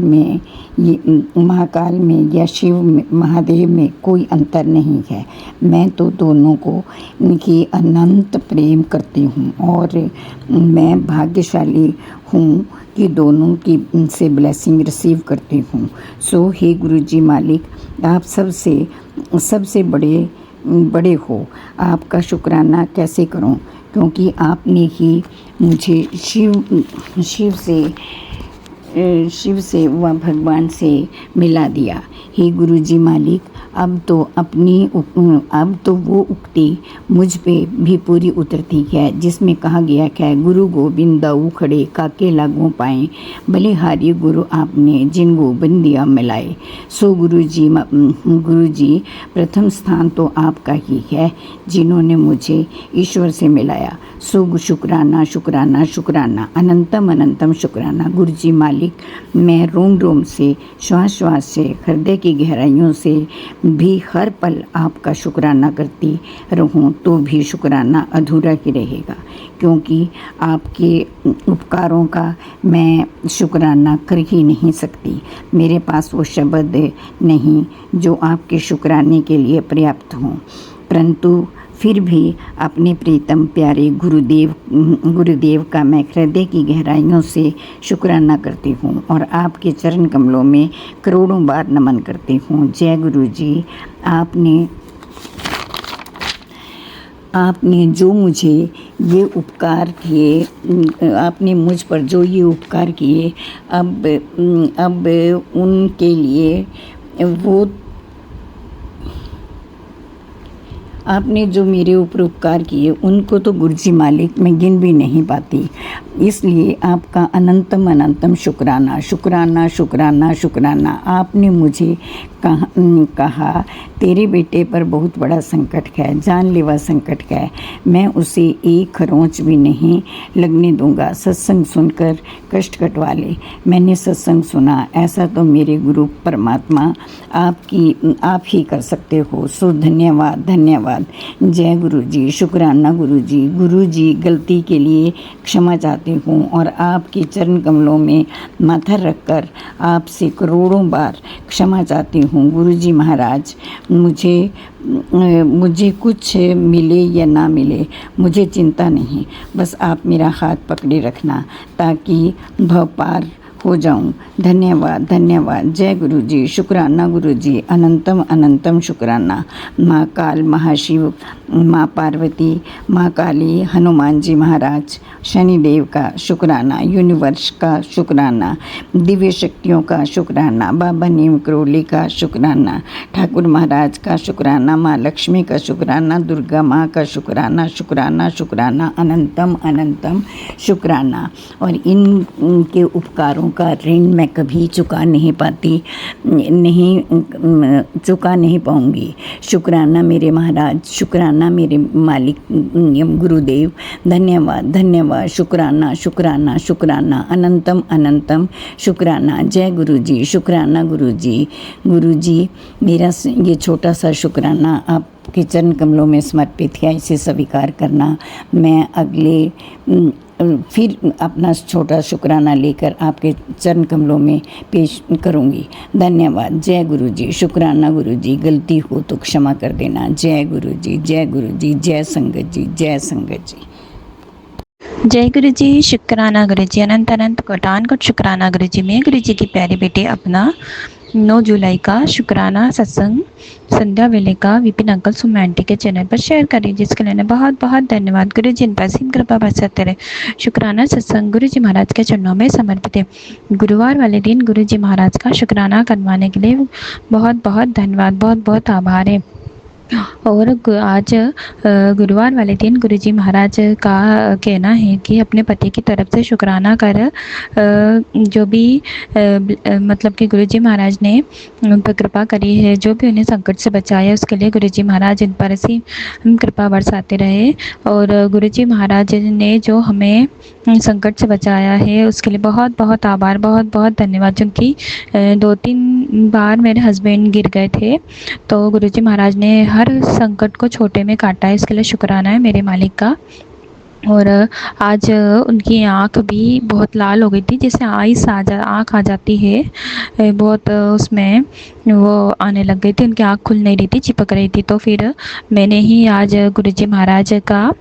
में या शिव में, महादेव में कोई अंतर नहीं है। मैं तो दोनों को इनकी अनंत प्रेम करती हूँ और मैं भाग्यशाली हूँ कि दोनों की से ब्लेसिंग रिसीव करती हूँ। सो हे गुरुजी मालिक, आप सबसे बड़े हो। आपका शुक्राना कैसे करूं, क्योंकि आपने ही मुझे शिव से व भगवान से मिला दिया। हे गुरुजी मालिक, अब तो वो उक्ति मुझ पे भी पूरी उतरती है जिसमें कहा गया है, गुरु गोबिंद दाऊ खड़े काके लागू पाए, बलिहारी गुरु आपने जिन गोबिंद दिया मिलाए। सो गुरुजी प्रथम स्थान तो आपका ही है जिन्होंने मुझे ईश्वर से मिलाया। सो शुक्राना शुक्राना शुक्राना, अनंतम शुक्राना। गुरुजी मालिक, मैं रोम से, श्वास से, हृदय की गहराइयों से भी हर पल आपका शुक्राना करती रहूं तो भी शुक्राना अधूरा ही रहेगा, क्योंकि आपके उपकारों का मैं शुक्राना कर ही नहीं सकती। मेरे पास वो शब्द नहीं जो आपके शुक्राने के लिए पर्याप्त हों, परंतु फिर भी अपने प्रीतम प्यारे गुरुदेव का मैं हृदय की गहराइयों से शुक्राना करती हूँ और आपके चरण कमलों में करोड़ों बार नमन करती हूँ। जय गुरु जी। आपने जो मुझे ये उपकार किए, आपने मुझ पर जो ये उपकार किए, अब उनके लिए वो आपने जो मेरे ऊपर उपकार किए उनको तो गुरुजी मालिक मैं गिन भी नहीं पाती। इसलिए आपका अनंतम शुक्राना शुक्राना शुक्राना शुक्राना। आपने मुझे कहा तेरे बेटे पर बहुत बड़ा संकट है, जानलेवा संकट है, मैं उसे एक खरोंच भी नहीं लगने दूंगा। सत्संग सुनकर कष्ट कटवा ले। मैंने सत्संग सुना, ऐसा तो मेरे गुरु परमात्मा आप ही कर सकते हो। सो धन्यवाद। जय गुरु जी। शुक्राना गुरु जी, गलती के लिए क्षमा चाहती हूँ और आपके चरण कमलों में माथा रखकर आपसे करोड़ों बार क्षमा चाहती हूँ। गुरुजी महाराज, मुझे कुछ मिले या ना मिले मुझे चिंता नहीं, बस आप मेरा हाथ पकड़े रखना ताकि भव पार हो जाऊं। धन्यवाद। जय गुरु जी। शुक्राना गुरु जी, अनंतम शुक्राना। माँ काल, महाशिव, माँ पार्वती, माँ काली, हनुमान जी महाराज, शनिदेव का शुक्राना, यूनिवर्स का शुक्राना, दिव्य शक्तियों का शुक्राना, बाबा नीम करोली का शुक्राना, ठाकुर महाराज का शुक्राना, माँ लक्ष्मी का शुक्राना, दुर्गा माँ का शुक्राना, अनंतम शुक्राना। और इनके उपकारों का ऋण मैं कभी चुका नहीं पाऊंगी। शुक्राना मेरे महाराज, शुक्राना मेरे मालिक गुरुदेव, धन्यवाद। शुक्राना, अनंतम शुक्राना। जय गुरु जी। शुक्राना गुरु जी, मेरा ये छोटा सा शुक्राना आपके चरण कमलों में समर्पित है, इसे स्वीकार करना। मैं अगले फिर अपना छोटा शुक्राना लेकर आपके चरण कमलों में पेश करूंगी। धन्यवाद। जय गुरु जी। शुक्राना गुरु जी, गलती हो तो क्षमा कर देना। जय गुरु जी। जय संगत जी। जय गुरु जी। शुक्राना गुरु जी, अनंत कोटान कोट शुक्राना गुरु जी। मैं गुरु जी की प्यारी बेटी अपना 9 जुलाई का शुक्राना सत्संग संध्या वेले का विपिन अंकल सुम आंटी के चैनल पर शेयर करें, जिसके लिए बहुत बहुत धन्यवाद। गुरु जी इन पर असीम कृपा बरसाते रहे। शुक्राना सत्संग गुरु जी महाराज के चरणों में समर्पित है। गुरुवार वाले दिन गुरु जी महाराज का शुक्राना करवाने के लिए बहुत बहुत धन्यवाद, बहुत बहुत आभार है। और आज गुरुवार वाले दिन गुरुजी महाराज का कहना है कि अपने पति की तरफ से शुक्राना कर जो भी मतलब कि गुरुजी महाराज ने उन पर कृपा करी है, जो भी उन्हें संकट से बचाया, उसके लिए गुरुजी महाराज इन पर ऐसी कृपा बरसाते रहे। और गुरुजी महाराज ने जो हमें संकट से बचाया है उसके लिए बहुत बहुत आभार, बहुत बहुत धन्यवाद। क्योंकि 2-3 बार मेरे हस्बैंड गिर गए थे, तो गुरुजी महाराज ने हर संकट को छोटे में काटा है, इसके लिए शुक्राना है मेरे मालिक का। और आज उनकी आँख भी बहुत लाल हो गई थी, जैसे आँख आ जाती है बहुत, उसमें वो आने लग गई थी, उनकी आँख खुल नहीं रही थी, चिपक रही थी। तो फिर मैंने ही आज गुरुजी महाराज का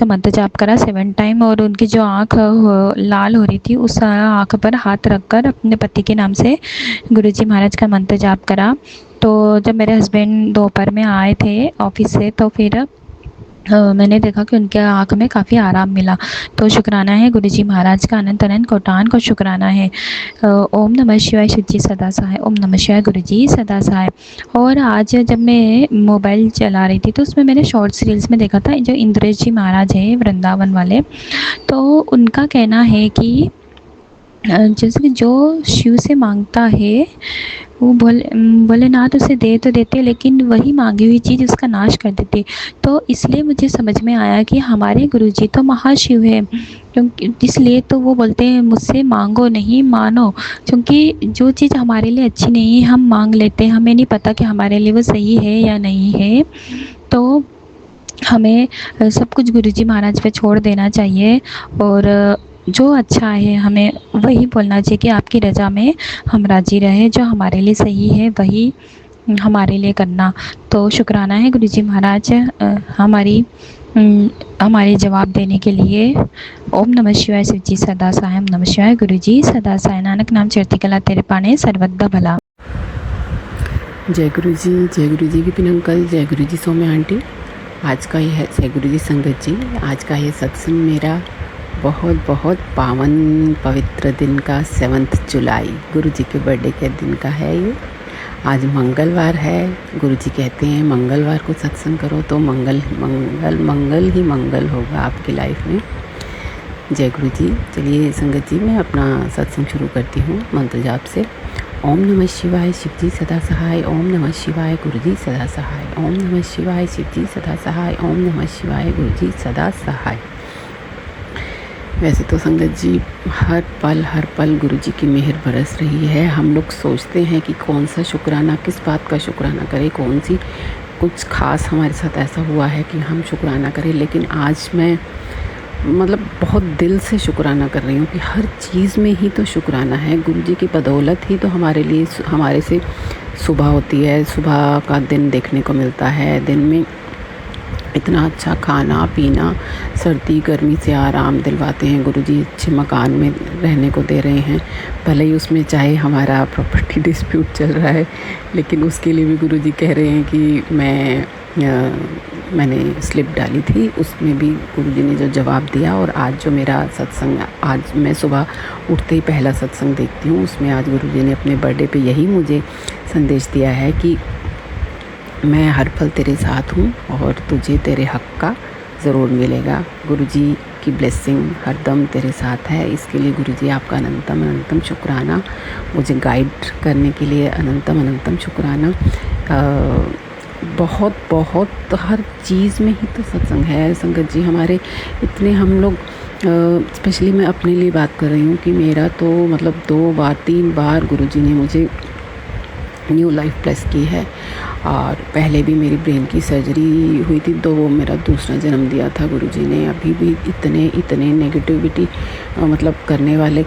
मंत्र जाप करा 7 टाइम, और उनकी जो आँख लाल हो रही थी उस आँख पर हाथ रखकर अपने पति के नाम से गुरुजी महाराज का मंत्र जाप करा। तो जब मेरे हस्बैंड दोपहर में आए थे ऑफिस से, तो फिर मैंने देखा कि उनके आँख में काफ़ी आराम मिला। तो शुक्राना है गुरुजी महाराज का, अनंत अनंत कोटान को शुक्राना है। ओम नमः शिवाय, शिवजी सदा सहाय। ओम नमः शिवाय, गुरुजी सदा सहाय। और आज जब मैं मोबाइल चला रही थी तो उसमें मैंने शॉर्ट्स रील्स में देखा था, जो इंद्रेश जी महाराज हैं वृंदावन वाले, तो उनका कहना है कि जैसे कि जो शिव से मांगता है वो भोलेनाथ उसे दे तो देते, लेकिन वही मांगी हुई चीज़ उसका नाश कर देते। तो इसलिए मुझे समझ में आया कि हमारे गुरुजी तो महाशिव है, क्योंकि इसलिए तो वो बोलते हैं मुझसे मांगो नहीं मानो। क्योंकि जो चीज़ हमारे लिए अच्छी नहीं है हम मांग लेते हैं, हमें नहीं पता कि हमारे लिए वो सही है या नहीं है। तो हमें सब कुछ गुरुजी महाराज पे छोड़ देना चाहिए, और जो अच्छा है हमें वही बोलना चाहिए कि आपकी रज़ा में हम राज़ी रहे, जो हमारे लिए सही है वही हमारे लिए करना। तो शुक्राना है गुरुजी महाराज हमारे जवाब देने के लिए। ओम नमः शिवाय, शिवजी सदा सहाय। ओम नमः शिवाय, गुरुजी सदा सहाय। नानक नाम चढ़ती कला तेरे पाने, सर्वदा भला। जय गुरु जी विपिन अंकल, जय गुरु जी सौम्या आंटी। आज का यह जय गुरु जी संगत जी, आज का यह सत्संग मेरा बहुत बहुत पावन पवित्र दिन का 7 जुलाई गुरु जी के बर्थडे के दिन का है। ये आज मंगलवार है। गुरु जी कहते हैं मंगलवार को सत्संग करो तो मंगल ही मंगल होगा आपकी लाइफ में। जय गुरु जी। चलिए संगत जी, मैं अपना सत्संग शुरू करती हूँ मंत्र जाप से। ओम नमः शिवाय, शिवजी सदा सहाय। ओम नमः शिवाय, गुरुजी सदा सहाय। ओम नमः शिवाय, शिवजी सदा सहाय। ओम नमः शिवाय, गुरुजी सदा सहाय। वैसे तो संगत जी हर पल गुरु जी की मेहर बरस रही है। हम लोग सोचते हैं कि कौन सा शुक्राना, किस बात का शुक्राना करें, कौन सी कुछ खास हमारे साथ ऐसा हुआ है कि हम शुक्राना करें। लेकिन आज मैं बहुत दिल से शुक्राना कर रही हूँ कि हर चीज़ में ही तो शुक्राना है। गुरु जी की बदौलत ही तो हमारे से सुबह होती है, सुबह का दिन देखने को मिलता है। दिन में इतना अच्छा खाना पीना, सर्दी गर्मी से आराम दिलवाते हैं गुरुजी। अच्छे मकान में रहने को दे रहे हैं, भले ही उसमें चाहे हमारा प्रॉपर्टी डिस्प्यूट चल रहा है, लेकिन उसके लिए भी गुरुजी कह रहे हैं कि मैंने स्लिप डाली थी, उसमें भी गुरुजी ने जो जवाब दिया। और आज जो मेरा सत्संग, आज मैं सुबह उठते ही पहला सत्संग देखती हूँ, उसमें आज गुरुजी ने अपने बर्थडे पे यही मुझे संदेश दिया है कि मैं हर पल तेरे साथ हूँ और तुझे तेरे हक का ज़रूर मिलेगा। गुरुजी की ब्लेसिंग हरदम तेरे साथ है। इसके लिए गुरुजी आपका अनंतम अनंतम शुक्राना। मुझे गाइड करने के लिए अनंतम अनंतम शुक्राना। बहुत हर चीज़ में ही तो सत्संग है संगत जी हमारे। इतने हम लोग स्पेशली मैं अपने लिए बात कर रही हूँ कि मेरा तो 2-3 बार गुरुजी ने मुझे न्यू लाइफ ब्लेस की है। और पहले भी मेरी ब्रेन की सर्जरी हुई थी, तो वो मेरा दूसरा जन्म दिया था गुरुजी ने। अभी भी इतने नेगेटिविटी करने वाले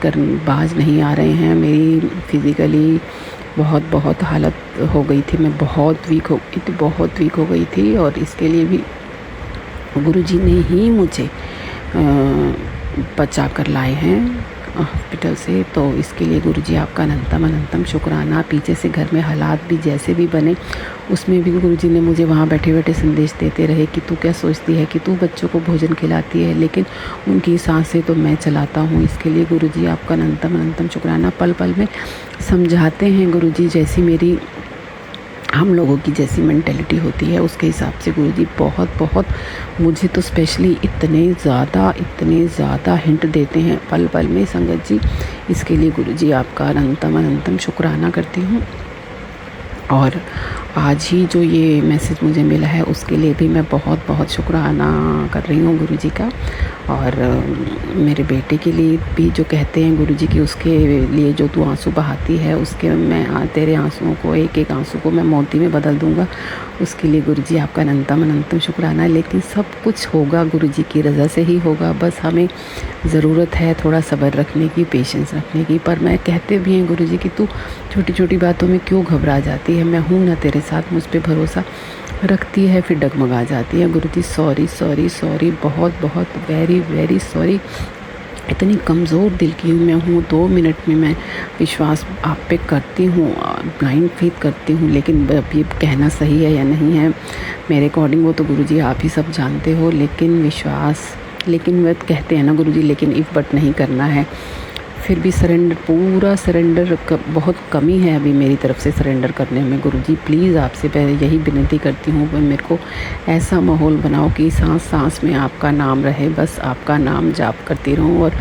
बाज नहीं आ रहे हैं। मेरी फिज़िकली बहुत हालत हो गई थी, मैं बहुत वीक हो गई थी। और इसके लिए भी गुरुजी ने ही मुझे बचा कर लाए हैं। हॉस्पिटल से। तो इसके लिए गुरुजी आपका अनंतम अनंतम शुक्राना। पीछे से घर में हालात भी जैसे भी बने, उसमें भी गुरुजी ने मुझे वहाँ बैठे बैठे संदेश देते रहे कि तू क्या सोचती है कि तू बच्चों को भोजन खिलाती है, लेकिन उनकी सांसें तो मैं चलाता हूँ। इसके लिए गुरुजी आपका अनंतम अनंतम शुक्राना। पल पल में समझाते हैं गुरुजी, जैसी मेरी हम लोगों की जैसी मेंटेलिटी होती है उसके हिसाब से गुरुजी बहुत बहुत मुझे तो स्पेशली इतने ज़्यादा हिंट देते हैं पल पल में संगत जी। इसके लिए गुरुजी आपका अनंतम अनंतम शुक्राना करती हूँ। और आज ही जो ये मैसेज मुझे मिला है उसके लिए भी मैं बहुत बहुत शुक्राना कर रही हूँ गुरुजी का। और मेरे बेटे के लिए भी जो कहते हैं गुरुजी कि उसके लिए जो तू आंसू बहाती है उसके मैं तेरे आंसुओं को एक एक आंसू को मैं मोती में बदल दूँगा। उसके लिए गुरुजी आपका अनंतम अनंतम शुक्राना। लेकिन सब कुछ होगा गुरुजी की रज़ा से ही होगा, बस हमें ज़रूरत है थोड़ा सब्र रखने की, पेशेंस रखने की। पर मैं कहते भी हैं गुरुजी कि तू छोटी छोटी बातों में क्यों घबरा जाती है, मैं हूँ ना तेरे साथ, मुझ पे भरोसा रखती है फिर डगमगा जाती है। गुरुजी सॉरी सॉरी सॉरी, बहुत बहुत वेरी वेरी सॉरी। इतनी कमज़ोर दिल की हूँ मैं हूँ, 2 मिनट में मैं विश्वास आप पे करती हूँ, ब्लाइंड फेथ करती हूँ। लेकिन अब ये कहना सही है या नहीं है मेरे अकॉर्डिंग वो तो गुरुजी आप ही सब जानते हो। लेकिन विश्वास, लेकिन वह कहते हैं ना गुरुजी लेकिन इफ़ बट नहीं करना है, फिर भी सरेंडर, पूरा सरेंडर बहुत कमी है अभी मेरी तरफ से सरेंडर करने में। गुरुजी प्लीज़ आपसे पहले यही विनती करती हूँ कि मेरे को ऐसा माहौल बनाओ कि सांस सांस में आपका नाम रहे, बस आपका नाम जाप करती रहूँ और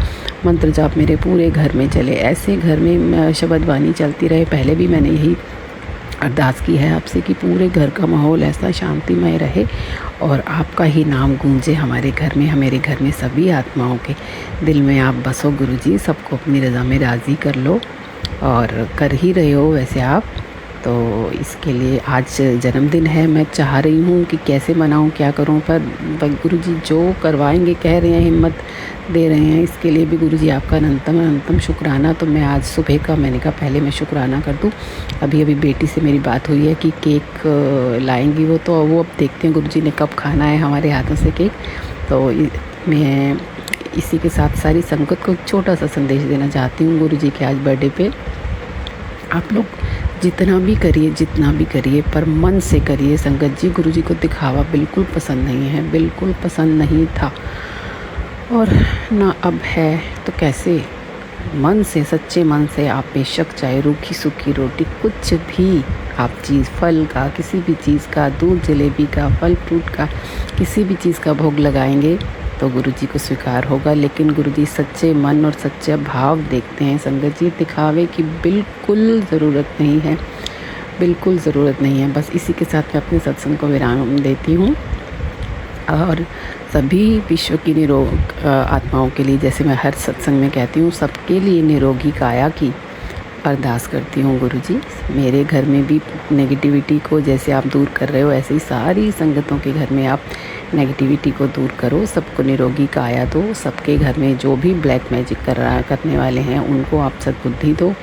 मंत्र जाप मेरे पूरे घर में चले, ऐसे घर में शब्द वाणी चलती रहे। पहले भी मैंने यही अरदास की है आपसे कि पूरे घर का माहौल ऐसा शांतिमय रहे और आपका ही नाम गूंजे हमारे घर में, हमारे घर में सभी आत्माओं के दिल में आप बसो गुरुजी। सबको अपनी रज़ा में राज़ी कर लो और कर ही रहे हो वैसे आप। तो इसके लिए आज जन्मदिन है, मैं चाह रही हूँ कि कैसे मनाऊँ क्या करूँ, पर गुरुजी जो करवाएंगे कह रहे हैं, हिम्मत दे रहे हैं, इसके लिए भी गुरुजी आपका अनंतम अनंतम शुक्राना। तो मैं आज सुबह का मैंने कहा पहले मैं शुक्राना कर दूँ। अभी बेटी से मेरी बात हुई है कि केक लाएंगी वो, तो वो अब देखते हैं गुरुजी ने कब खाना है हमारे हाथों से केक। तो मैं इसी के साथ सारी संगत को एक छोटा सा संदेश देना चाहती हूँ गुरुजी के आज बर्थडे पे। आप लोग जितना भी करिए पर मन से करिए संगत जी। गुरुजी को दिखावा बिल्कुल पसंद नहीं है, बिल्कुल पसंद नहीं था और ना अब है। तो कैसे मन से, सच्चे मन से आप बेशक चाहे रूखी सूखी रोटी, कुछ भी आप चीज़, फल का, किसी भी चीज़ का, दूध जलेबी का, फल फ्रूट का, किसी भी चीज़ का भोग लगाएंगे तो गुरुजी को स्वीकार होगा। लेकिन गुरुजी सच्चे मन और सच्चा भाव देखते हैं संगत जी। दिखावे की बिल्कुल ज़रूरत नहीं है, बिल्कुल ज़रूरत नहीं है। बस इसी के साथ मैं अपने सत्संग को विराम देती हूँ और सभी विश्व की निरोग आत्माओं के लिए, जैसे मैं हर सत्संग में कहती हूँ, सबके लिए निरोगी काया की अरदास करती हूँ गुरुजी। मेरे घर में भी नेगेटिविटी को जैसे आप दूर कर रहे हो, ऐसे ही सारी संगतों के घर में आप नेगेटिविटी को दूर करो, सबको निरोगी काया दो। सबके घर में जो भी ब्लैक मैजिक करने वाले हैं उनको आप सद्बुद्धि दो।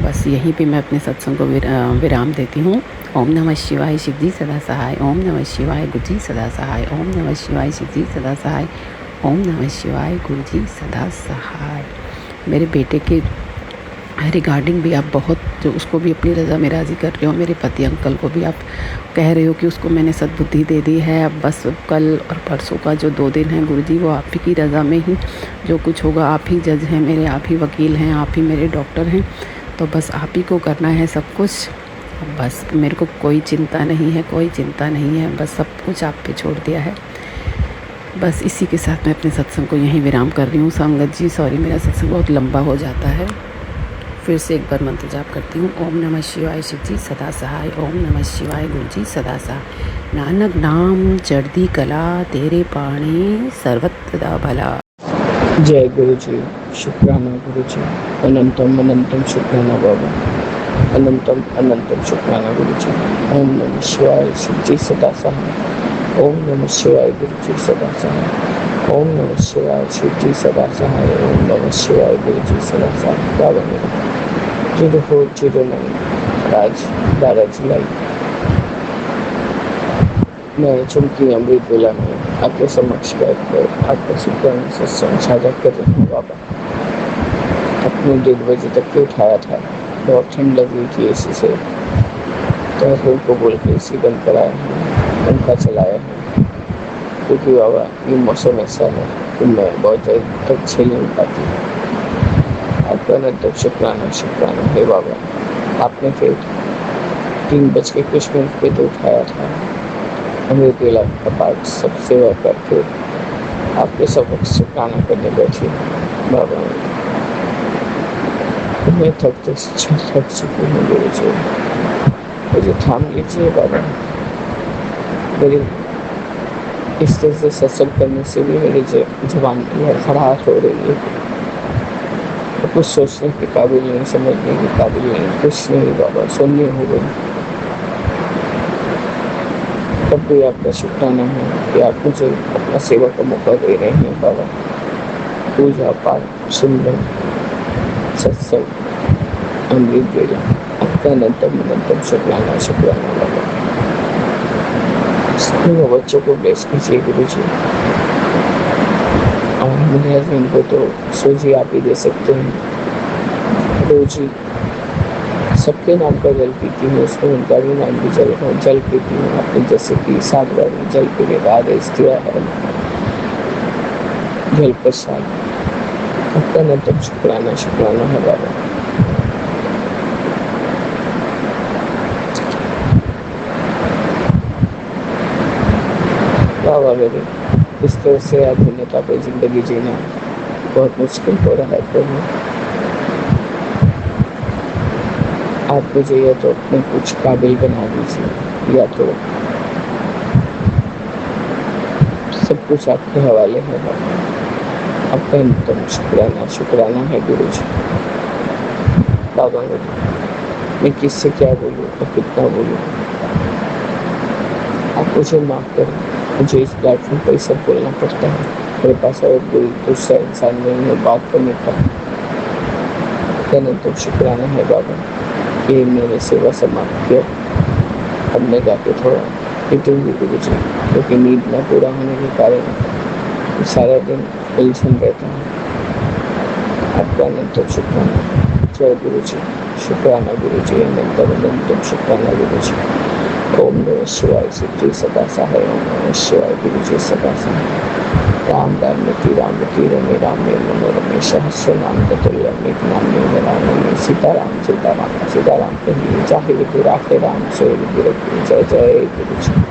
बस यहीं पे मैं अपने सत्संग को विराम देती हूँ। ओम नमः शिवाय, शिव जी सदा सहाय। ओम नमः शिवाय, गुरु जी सदा सहाय। ओम नमः शिवाय, शिव जी सदा सहाय। ओम नमः शिवाय, गुरु जी सदा सहाय। मेरे बेटे के रिगार्डिंग भी आप बहुत, जो उसको भी अपनी रज़ा में राज़ी कर रहे हो। मेरे पति अंकल को भी आप कह रहे हो कि उसको मैंने सद्बुद्धि दे दी है। अब बस कल और परसों का जो 2 दिन है गुरुजी, वो आप ही की रज़ा में ही जो कुछ होगा, आप ही जज हैं मेरे, आप ही वकील हैं, आप ही मेरे डॉक्टर हैं। तो बस आप ही को करना है सब कुछ। बस मेरे को कोई चिंता नहीं है, कोई चिंता नहीं है, बस सब कुछ आप पे छोड़ दिया है। बस इसी के साथ मैं अपने सत्संग को यहीं विराम कर रही हूँ संगत जी। सॉरी, मेरा सत्संग बहुत लंबा हो जाता है। फिर से एक बार मंत्र जाप करती हूँ। ओम नमः शिवाय, शिव जी सदा सहाय। ओम नमः शिवाय, गुरु जी सदा सहाय। नानक नाम चढ़दी कला, तेरे पाणी सर्वत्र दा भला। जय गुरु जी, शुक्राना गुरु जी, अनंतम अनंतम शुक्राना बाबा, अनंतम अनंतम शुक्राना गुरु जी। ओम नमः शिवाय, शिव जी सदा सहाय। ओम नमः शिवाय, गुरु जी सदा सहाय। ओम नमः शिवाय, शिव जी सदा सहाय। ओम नमः शिवाय, गुरु जी सदा सहाय। बाबा मेरा 0409 आज 12 जुलाई मैं चुमकी अमृत वेला में आपके समक्ष बैठकर आपका शुक्राना सत्संग साझा कर रहा हूँ बाबा। मैं 1:30 बजे तक के उठाया था। बहुत ठंड लग रही थी एसी से, तो हस्बैंड को बोल के एसी बंद कराया है, पंखा चलाया है, क्योंकि बाबा ये मौसम ऐसा है कि मैं बहुत देर तक झेल नहीं पाती। आपका अनंत शुक्राना है बाबा। आपने फिर 3 बज के कुछ मिनट पे तो उठाया था, हमें केला का पाठ सब सेवा करके आपके सबक शुक्राना करने बैठी बाबा। मैं थक चुकी हूँ गुरुजी, मुझे थाम लीजिए बाबा। मेरी इस तरह से सत्संग करने से भी मेरी जबान खराब हो रही है। कुछ सोचने के काबिल नहीं, समझने के काबिल नहीं, कुछ नहीं बाबा, सुननी हो गई। तब भी आपका शुक्राना है कि आप मुझे अपना सेवा का मौका दे रहे हैं बाबा। पूजा पाठ सुंदर सत्संग अमृत बेला, आपका अनंतम शुक्राना बाबा। स्कूल बच्चों को ब्लेस कीजिए गुरु जी, और मेरे हस्बैंड को तो सोची आप ही दे सकते हैं। रोज ही सबके नाम का जल पीती हूँ, उसमें उनका भी नाम भी जल पीती हूँ। आपने जैसे कि 7 बार जल पीने का आदेश दिया है, जल प्रसाद, आपका अनंतम शुक्राना है बाबा। बाबा मेरी इस तरह से आधुनिकता पे जिंदगी जीना बहुत मुश्किल हो रहा है प्रभु। आप मुझे या तो अपने कुछ काबिल बना दीजिए, या तो सब कुछ आपके हवाले है बाबा। आपका अनंतम शुक्राना है गुरु जी। बाबा मैं किससे क्या बोलूँ और कितना बोलूँ, आप मुझे माफ करें। मुझे इस प्लेटफॉर्म पर सब बोलना पड़ता है, मेरे पास और कोई दूसरा इंसान नहीं है बात करने का। अनंतम शुक्राना है बाबा कि मैंने सेवा समाप्त किया। अब मैं जाके थोड़ा पीटूंगी गुरु जी, क्योंकि नींद न पूरा होने के कारण सारा दिन उलझन रहता है। आपका अनंतम शुक्राना, जय गुरु जी। शुक्राना गुरु जी, अनंतम शुक्राना गुरु जी। ओम नमः शिवाय, सिद्धि सदा सहाय। ओम नमः शिवाय गुरु जी सदा सहाय। राम रमे रामे मनोरमे सहस्र नाम ततुल्यम एक नाम में राम। सीताराम कहिए चाहे राखे राम से। जय जय गुरु जी।